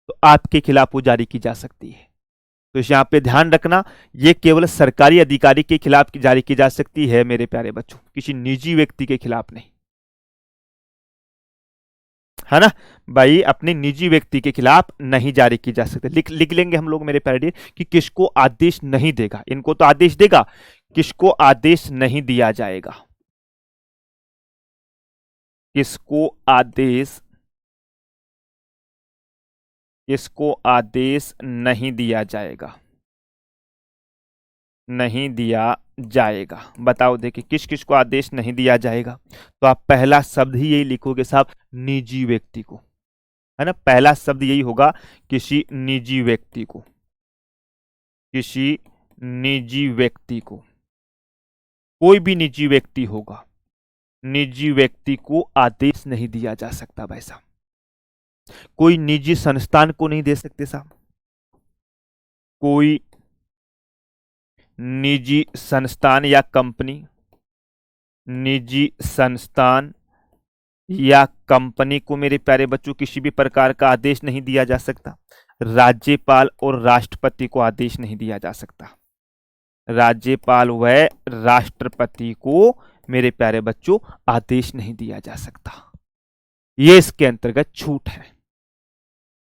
तो आपके खिलाफ वो जारी की जा सकती है। तो इस यहाँ पे ध्यान रखना, ये केवल सरकारी अधिकारी के खिलाफ जारी की जा सकती है मेरे प्यारे बच्चों, किसी निजी व्यक्ति के खिलाफ नहीं, है ना भाई, अपने निजी व्यक्ति के खिलाफ नहीं जारी की जा सकती। लिख लेंगे हम लोग मेरे प्यारे कि किसको आदेश नहीं देगा, इनको तो आदेश देगा, किसको आदेश नहीं दिया जाएगा, किसको आदेश नहीं दिया जाएगा, नहीं दिया जाएगा। बताओ देखिए किस किस को आदेश नहीं दिया जाएगा। तो आप पहला शब्द ही यही लिखोगे साहब, निजी व्यक्ति को, है ना, पहला शब्द यही होगा, किसी निजी व्यक्ति को, किसी निजी व्यक्ति को, कोई भी निजी व्यक्ति होगा, निजी व्यक्ति को आदेश नहीं दिया जा सकता भाई साहब। कोई निजी संस्थान को नहीं दे सकते साहब, कोई निजी संस्थान या कंपनी, निजी संस्थान या कंपनी को मेरे प्यारे बच्चों किसी भी प्रकार का आदेश नहीं दिया जा सकता। राज्यपाल और राष्ट्रपति को आदेश नहीं दिया जा सकता, राज्यपाल व राष्ट्रपति को मेरे प्यारे बच्चों आदेश नहीं दिया जा सकता। ये इसके अंतर्गत छूट है,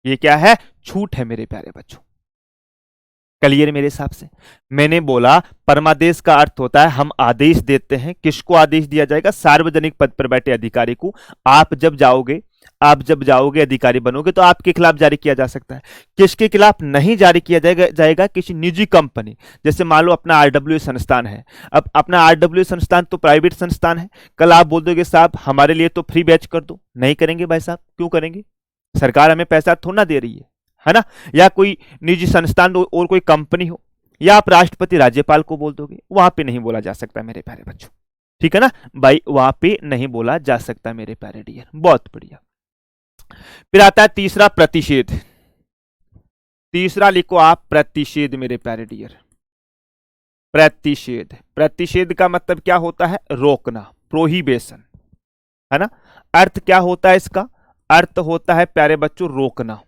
ये क्या है, छूट है मेरे प्यारे बच्चों। क्लियर मेरे हिसाब से। मैंने बोला परमादेश का अर्थ होता है हम आदेश देते हैं, किसको आदेश दिया जाएगा, सार्वजनिक पद पर बैठे अधिकारी को। आप जब जाओगे आप जब जाओगे अधिकारी बनोगे तो आपके खिलाफ जारी किया जा सकता है। किसके खिलाफ नहीं जारी किया जाएगा? किसी निजी कंपनी, जैसे मान लो अपना आरडब्ल्यू संस्थान है। अब अपना आरडब्ल्यू संस्थान तो प्राइवेट संस्थान है, कल आप बोल दोगे साहब हमारे लिए तो फ्री बैच कर दो, नहीं करेंगे भाई साहब। क्यों करेंगे? सरकार हमें पैसा थोड़ा ना दे रही है ना। या कोई निजी संस्थान और कोई कंपनी हो, या आप राष्ट्रपति राज्यपाल को बोल दोगे, वहां पे नहीं बोला जा सकता मेरे प्यारे बच्चों, ठीक है ना भाई, वहां पे नहीं बोला जा सकता मेरे प्यारे डियर। बहुत बढ़िया। फिर आता है तीसरा, प्रतिषेध। तीसरा लिखो आप, प्रतिषेध मेरे प्यारे डियर। प्रतिषेध, प्रतिषेध का मतलब क्या होता है? रोकना, प्रोहिबिशन, है ना। अर्थ क्या होता है इसका? अर्थ होता है प्यारे बच्चों रोकना।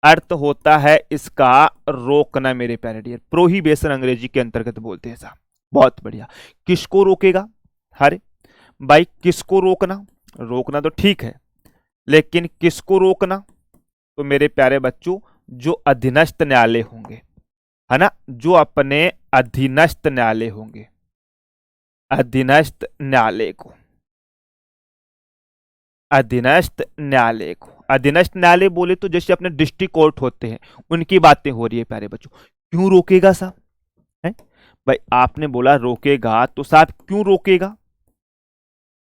अर्थ होता है इसका रोकना मेरे प्यारे डियर। प्रोहिबिशन अंग्रेजी के अंतर्गत बोलते हैं साहब। बहुत बढ़िया। किसको रोकेगा? अरे भाई किसको रोकना? रोकना तो ठीक है, लेकिन किसको रोकना? तो मेरे प्यारे बच्चों जो अधीनस्थ न्यायालय होंगे, है ना, जो अपने अधीनस्थ न्यायालय होंगे, अधीनस्थ न्यायालय को, अधीनस्थ न्यायालय को। अधीनस्थ न्यायालय बोले तो जैसे अपने डिस्ट्रिक्ट कोर्ट होते हैं, उनकी बातें हो रही है प्यारे बच्चों। क्यों रोकेगा साहब? है भाई, आपने बोला रोकेगा तो साहब क्यों रोकेगा?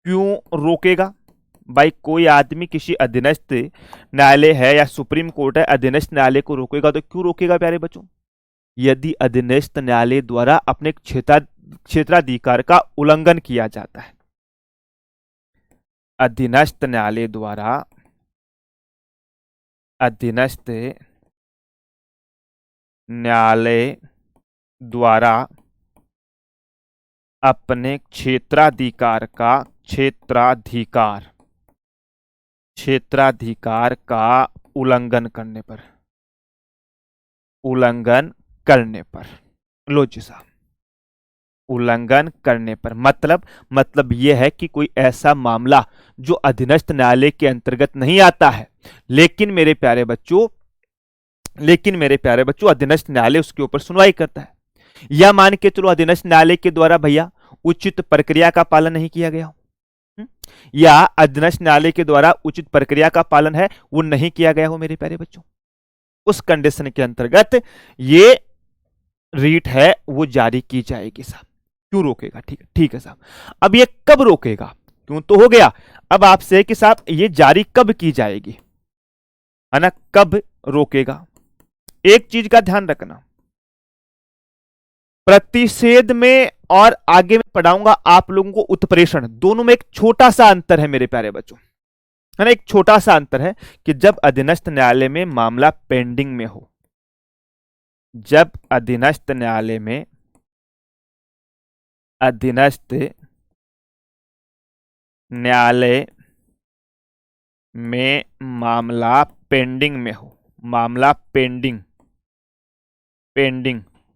क्यों रोकेगा भाई? कोई आदमी किसी अधीनस्थ न्यायालय है या सुप्रीम कोर्ट है, अधीनस्थ न्यायालय को रोकेगा तो क्यों रोकेगा प्यारे बच्चों? यदि अधीनस्थ न्यायालय द्वारा अपने क्षेत्राधिकार का उल्लंघन किया जाता है। अधीनस्थ न्यायालय द्वारा, अधीनस्थ न्यायालय द्वारा अपने क्षेत्राधिकार का उल्लंघन करने पर, उल्लंघन करने पर, लो जी साहब, उल्लंघन करने पर मतलब यह है कि कोई ऐसा मामला जो अधीनस्थ न्यायालय के अंतर्गत नहीं आता है, लेकिन मेरे प्यारे बच्चों अधीनस्थ न्यायालय उसके ऊपर सुनवाई करता है। या मान के चलो अधीनस्थ न्यायालय के द्वारा भैया उचित प्रक्रिया का पालन नहीं किया गया, या अधीनस्थ न्यायालय के द्वारा उचित प्रक्रिया का पालन है वो नहीं किया गया हो मेरे प्यारे बच्चों, उस कंडीशन के अंतर्गत ये रीट है वो जारी की जाएगी साहब। क्यों रोकेगा? ठीक है साहब। अब ये कब रोकेगा? क्यों तो हो गया, अब आपसे कि साहब ये जारी कब की जाएगी, है ना, कब रोकेगा? एक चीज का ध्यान रखना, प्रतिषेध में और आगे मैं पढ़ाऊंगा आप लोगों को उत्प्रेषण, दोनों में एक छोटा सा अंतर है मेरे प्यारे बच्चों, है ना, एक छोटा सा अंतर है कि जब अधीनस्थ न्यायालय में मामला पेंडिंग में हो, जब अधीनस्थ न्यायालय में, अधीनस्थ न्यायालय में मामला पेंडिंग में हो, मामला पेंडिंग,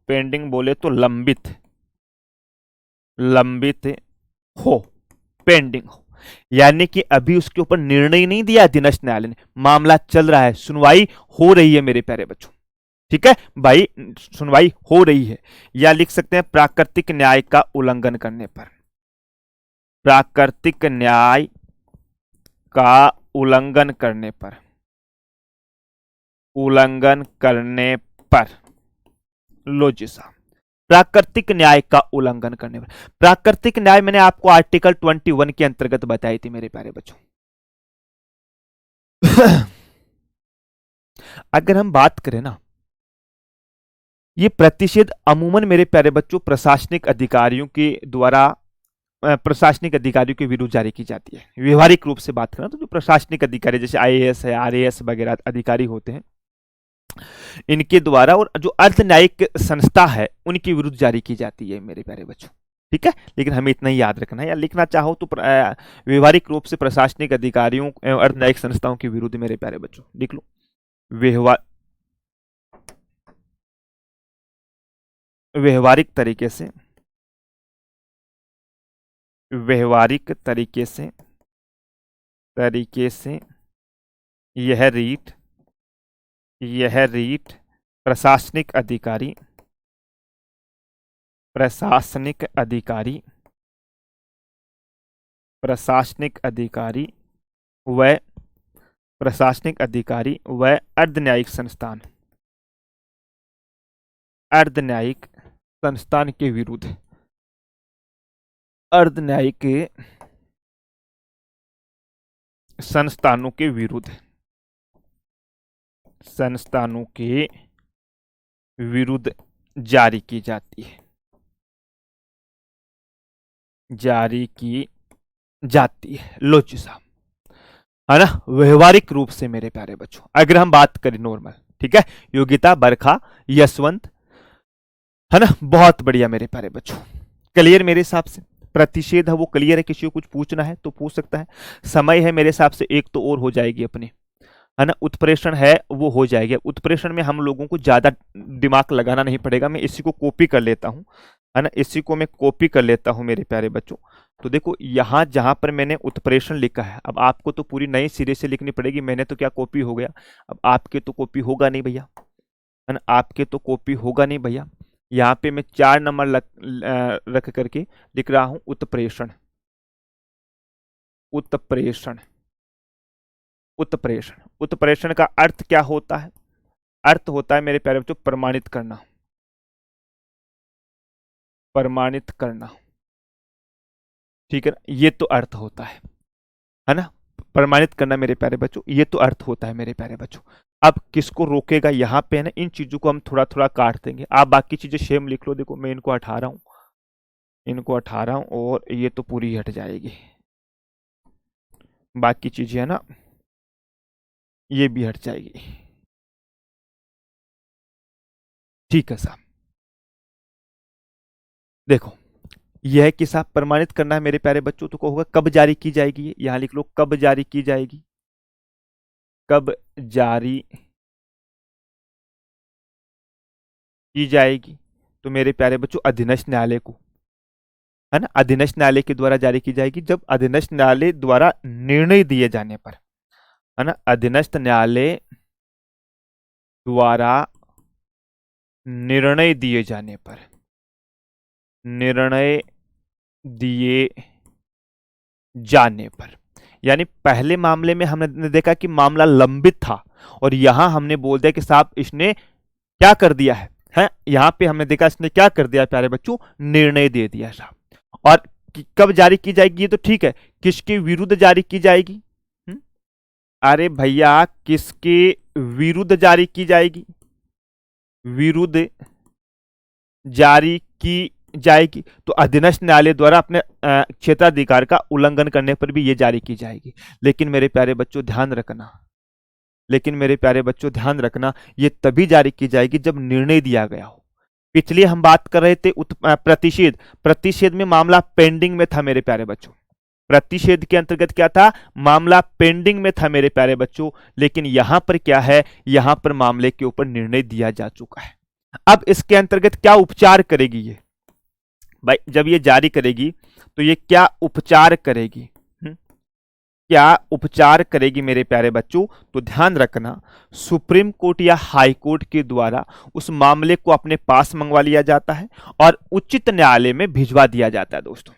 पेंडिंग बोले तो लंबित हो, पेंडिंग हो, यानी कि अभी उसके ऊपर निर्णय नहीं दिया अधीनस्थ न्यायालय ने, मामला चल रहा है, सुनवाई हो रही है मेरे प्यारे बच्चों, ठीक है भाई, सुनवाई हो रही है। या लिख सकते हैं प्राकृतिक न्याय का उल्लंघन करने पर, प्राकृतिक न्याय का उल्लंघन करने पर, उल्लंघन करने पर, लो जी साहब, प्राकृतिक न्याय का उल्लंघन करने पर। प्राकृतिक न्याय मैंने आपको आर्टिकल 21 के अंतर्गत बताई थी मेरे प्यारे बच्चों। अगर हम बात करें ना, ये प्रतिषेध अमूमन मेरे प्यारे बच्चों प्रशासनिक अधिकारियों के द्वारा, प्रशासनिक अधिकारियों के विरुद्ध जारी की जाती है। व्यवहारिक रूप से बात करें तो जो प्रशासनिक अधिकारी जैसे आईएएस है, आरएएस वगैरह अधिकारी होते हैं, इनके द्वारा, और जो अर्ध न्यायिक संस्था है उनके विरुद्ध जारी की जाती है मेरे प्यारे बच्चों, ठीक है। लेकिन हमें इतना ही याद रखना है, या लिखना चाहो तो व्यवहारिक रूप से प्रशासनिक अधिकारियों एवं अर्ध न्यायिक संस्थाओं के विरुद्ध मेरे प्यारे बच्चों लिख लो। व्यवहारिक तरीके से, व्यवहारिक तरीके से यह रीट प्रशासनिक अधिकारी, प्रशासनिक अधिकारी व प्रशासनिक अधिकारी व अर्धन्यायिक संस्थान, अर्धन्यायिक संस्थान के विरुद्ध, अर्धन्यायिक संस्थानों के विरुद्ध, संस्थानों के विरुद्ध जारी की जाती है, जारी की जाती है। लो जी साहब, है ना, व्यवहारिक रूप से मेरे प्यारे बच्चों, अगर हम बात करें नॉर्मल, ठीक है, योग्यता, बरखा, यशवंत, है ना, बहुत बढ़िया मेरे प्यारे बच्चों, क्लियर मेरे हिसाब से। प्रतिषेध है वो क्लियर है, किसी को कुछ पूछना है तो पूछ सकता है। समय है मेरे हिसाब से एक तो और हो जाएगी अपनी, है ना, उत्प्रेषण है वो हो जाएगी। उत्प्रेषण में हम लोगों को ज्यादा दिमाग लगाना नहीं पड़ेगा, मैं इसी को कॉपी कर लेता हूं, है ना, इसी को मैं कॉपी कर लेता हूं मेरे प्यारे बच्चों। तो देखो यहां जहां पर मैंने उत्प्रेषण लिखा है, अब आपको तो पूरी नई सिरे से लिखनी पड़ेगी, मैंने तो क्या कॉपी हो गया, अब आपके तो कॉपी होगा नहीं भैया, है ना, आपके तो कॉपी होगा नहीं भैया। यहाँ पे मैं 4 नंबर रख करके लिख रहा हूं उत्प्रेषण, उत्प्रेषण, उत्प्रेषण। उत्प्रेषण का अर्थ क्या होता है? अर्थ होता है मेरे प्यारे बच्चों प्रमाणित करना, प्रमाणित करना, ठीक है ना, ये तो अर्थ होता है ना, प्रमाणित करना मेरे प्यारे बच्चों, ये तो अर्थ होता है मेरे प्यारे बच्चों। अब किसको रोकेगा यहाँ पे, है ना, इन चीजों को हम थोड़ा थोड़ा काट देंगे, आप बाकी चीजें सेम लिख लो। देखो मैं इनको हटा रहा हूं, इनको हटा रहा हूं, और ये तो पूरी हट जाएगी, बाकी चीजें है ना ये भी हट जाएगी, ठीक है साहब। देखो यह है कि साहब प्रमाणित करना है मेरे प्यारे बच्चों, तो होगा कब जारी की जाएगी, यहां लिख लो कब जारी की जाएगी, कब जारी की जाएगी। तो मेरे प्यारे बच्चों अधीनस्थ न्यायालय को, है ना, अधीनस्थ न्यायालय के द्वारा जारी की जाएगी, जब अधीनस्थ न्यायालय द्वारा निर्णय दिए जाने पर, है ना, अधीनस्थ न्यायालय द्वारा निर्णय दिए जाने पर, निर्णय दिए जाने पर, यानी पहले मामले में हमने देखा कि मामला लंबित था, और यहां हमने बोल दिया कि साहब इसने क्या कर दिया है, यहां पे हमने देखा इसने क्या कर दिया प्यारे बच्चों, निर्णय दे दिया साहब। और कब जारी की जाएगी ये तो ठीक है, किसके विरुद्ध जारी की जाएगी, अरे भैया किसके विरुद्ध जारी की जाएगी, विरुद्ध जारी की जाएगी, तो अधीनस्थ न्यायालय द्वारा अपने क्षेत्राधिकार का उल्लंघन करने पर भी ये जारी की जाएगी। लेकिन मेरे प्यारे बच्चों ध्यान रखना, लेकिन मेरे प्यारे बच्चों ध्यान रखना, ये तभी जारी की जाएगी जब निर्णय दिया गया हो। पिछले हम बात कर रहे थे प्रतिषेध, प्रतिषेध में मामला पेंडिंग में था मेरे प्यारे बच्चों, प्रतिषेध के अंतर्गत क्या था, मामला पेंडिंग में था मेरे प्यारे बच्चों। लेकिन यहां पर क्या है, यहां पर मामले के ऊपर निर्णय दिया जा चुका है। अब इसके अंतर्गत क्या उपचार करेगी ये भाई, जब ये जारी करेगी तो ये क्या उपचार करेगी, क्या उपचार करेगी मेरे प्यारे बच्चों, तो ध्यान रखना, सुप्रीम कोर्ट या हाई कोर्ट के द्वारा उस मामले को अपने पास मंगवा लिया जाता है और उच्च न्यायालय में भिजवा दिया जाता है दोस्तों,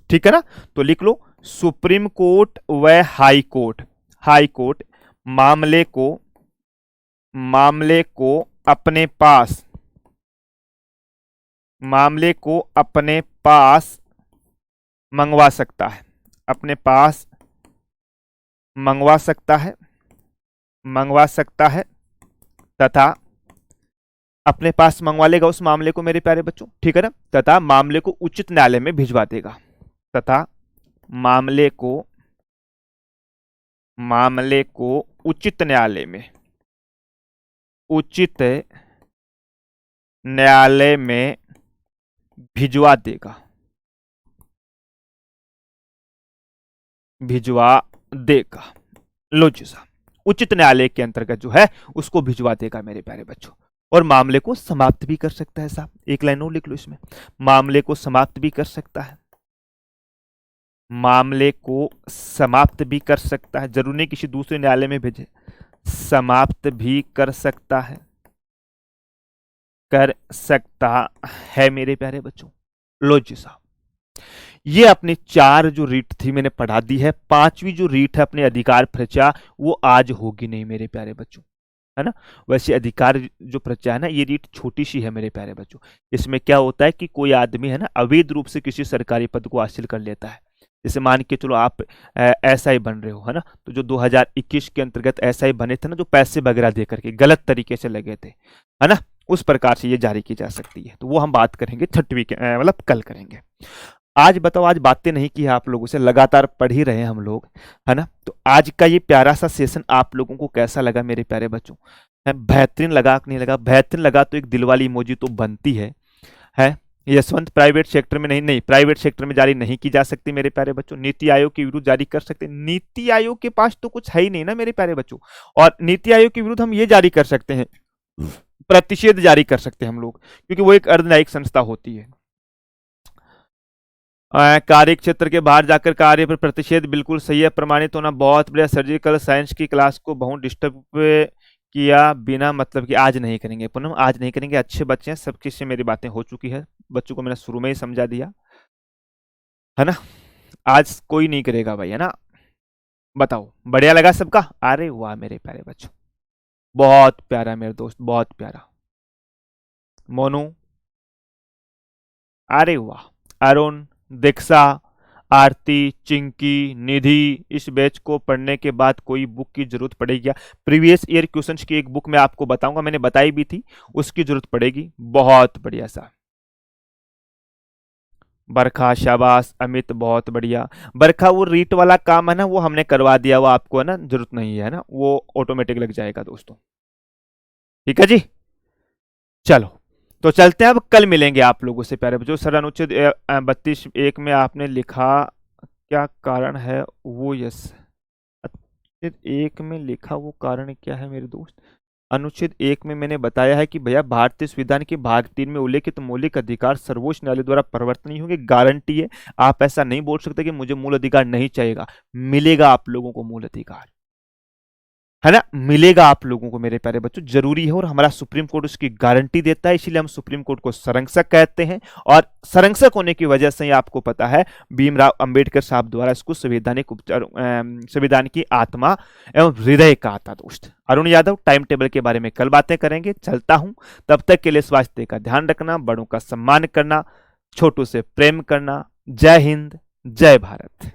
ठीक है ना। तो लिख लो सुप्रीम कोर्ट व हाई कोर्ट, हाई कोर्ट मामले को अपने पास, मामले को अपने पास मंगवा सकता है, अपने पास मंगवा सकता है, मंगवा सकता है, तथा अपने पास मंगवा लेगा उस मामले को मेरे प्यारे बच्चों, ठीक है ना, तथा मामले को उच्च न्यायालय में भिजवा देगा, तथा मामले को उचित न्यायालय में, उचित न्यायालय में भिजवा देगा, भिजवा देगा। लो जी साहब, उचित न्यायालय के अंतर्गत जो है उसको भिजवा देगा मेरे प्यारे बच्चों, और मामले को समाप्त भी कर सकता है साहब, एक लाइन और लिख लो इसमें, मामले को समाप्त भी कर सकता है, मामले को समाप्त भी कर सकता है, जरूर नहीं किसी दूसरे न्यायालय में भेजे, समाप्त भी कर सकता है, कर सकता है मेरे प्यारे बच्चों। लो जी साहब, ये अपनी 4 जो रीट थी मैंने पढ़ा दी है। 5वीं जो रीट है अपनी अधिकार प्रचा, वो आज होगी नहीं मेरे प्यारे बच्चों, है ना। वैसे अधिकार जो प्रचा है ना, ये रीट छोटी सी है मेरे प्यारे बच्चों। इसमें क्या होता है कि कोई आदमी है ना अवैध रूप से किसी सरकारी पद को हासिल कर लेता है। जैसे मान के चलो आप एसआई बन रहे हो, है ना, तो जो 2021 के अंतर्गत एसआई बने थे ना, जो पैसे वगैरह दे करके गलत तरीके से लगे थे, है ना, उस प्रकार से ये जारी की जा सकती है। तो वो हम बात करेंगे 6वीं के मतलब कल करेंगे। आज बताओ, आज बातें नहीं की है आप लोगों से, लगातार पढ़ ही रहे हैं हम लोग, है ना। तो आज का ये प्यारा सा सेशन आप लोगों को कैसा लगा मेरे प्यारे बच्चों? है बेहतरीन लगा कि नहीं लगा? बेहतरीन लगा तो एक दिल वाली इमोजी तो बनती है। यशवंत प्राइवेट सेक्टर में नहीं, नहीं प्राइवेट सेक्टर में जारी नहीं की जा सकती मेरे प्यारे बच्चों। नीति आयोग के विरुद्ध जारी कर सकते, नीति आयोग के पास तो कुछ है ही नहीं ना मेरे प्यारे बच्चों। और नीति आयोग के विरुद्ध हम ये जारी कर सकते हैं, प्रतिषेध जारी कर सकते हैं हम लोग, क्योंकि वो एक अर्धन्यायिक संस्था होती है। कार्य क्षेत्र के बाहर जाकर कार्य पर प्रतिषेध बिल्कुल सही है, प्रमाणित होना बहुत बढ़िया। सर्जिकल साइंस की क्लास को बहुत डिस्टर्ब किया बिना मतलब कि आज नहीं करेंगे पूनम, आज नहीं करेंगे। अच्छे बच्चे हैं, सब किससे मेरी बातें हो चुकी है, बच्चों को मैंने शुरू में ही समझा दिया, है ना। आज कोई नहीं करेगा भाई, है ना। बताओ बढ़िया लगा सबका? अरे वाह मेरे प्यारे बच्चों, बहुत प्यारा मेरे दोस्त, बहुत प्यारा। मोनू, अरे वाह। अरुण, दीक्षा, आरती, चिंकी, निधि, इस बैच को पढ़ने के बाद कोई बुक की जरूरत पड़ेगी क्या? प्रीवियस ईयर क्वेश्चंस की एक बुक मैं आपको बताऊंगा, मैंने बताई भी थी, उसकी जरूरत पड़ेगी। बहुत बढ़िया सा। बरखा, शाबाश। अमित, बहुत बढ़िया। बरखा, वो रीट वाला काम है ना, वो हमने करवा दिया, वो आपको है ना जरूरत नहीं है ना, वो ऑटोमेटिक लग जाएगा दोस्तों। ठीक है जी, चलो तो चलते हैं, अब कल मिलेंगे आप लोगों से प्यारे बच्चों। सर अनुच्छेद 32(1) में आपने लिखा क्या कारण है वो? यस, अनुच्छेद 1 में लिखा वो कारण क्या है मेरे दोस्त? अनुच्छेद 1 में मैंने बताया है कि भैया भारतीय संविधान के भाग 3 में उल्लेखित मौलिक अधिकार सर्वोच्च न्यायालय द्वारा परिवर्तन नहीं होंगे, गारंटी है। आप ऐसा नहीं बोल सकते कि मुझे मूल अधिकार नहीं चाहिए, मिलेगा आप लोगों को मूल अधिकार, है ना, मिलेगा आप लोगों को मेरे प्यारे बच्चों, जरूरी है। और हमारा सुप्रीम कोर्ट उसकी गारंटी देता है, इसीलिए हम सुप्रीम कोर्ट को संरक्षक कहते हैं। और संरक्षक होने की वजह से ही आपको पता है भीमराव अंबेडकर साहब द्वारा इसको संवैधानिक उपचार, संविधान की आत्मा एवं हृदय कहा था दोस्त। अरुण यादव, टाइम टेबल के बारे में कल बातें करेंगे, चलता हूं। तब तक के लिए स्वास्थ्य का ध्यान रखना, बड़ों का सम्मान करना, छोटों से प्रेम करना। जय हिंद, जय भारत।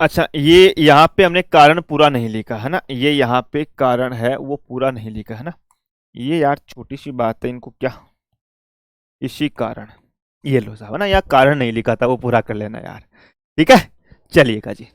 अच्छा, ये यहाँ पे हमने कारण पूरा नहीं लिखा है ना, ये यहाँ पे कारण है वो पूरा नहीं लिखा है ना। ये यार छोटी सी बात है, इनको क्या, इसी कारण, ये लो साहब, है ना, यहाँ कारण नहीं लिखा था, वो पूरा कर लेना यार। ठीक है, चलिएगा जी।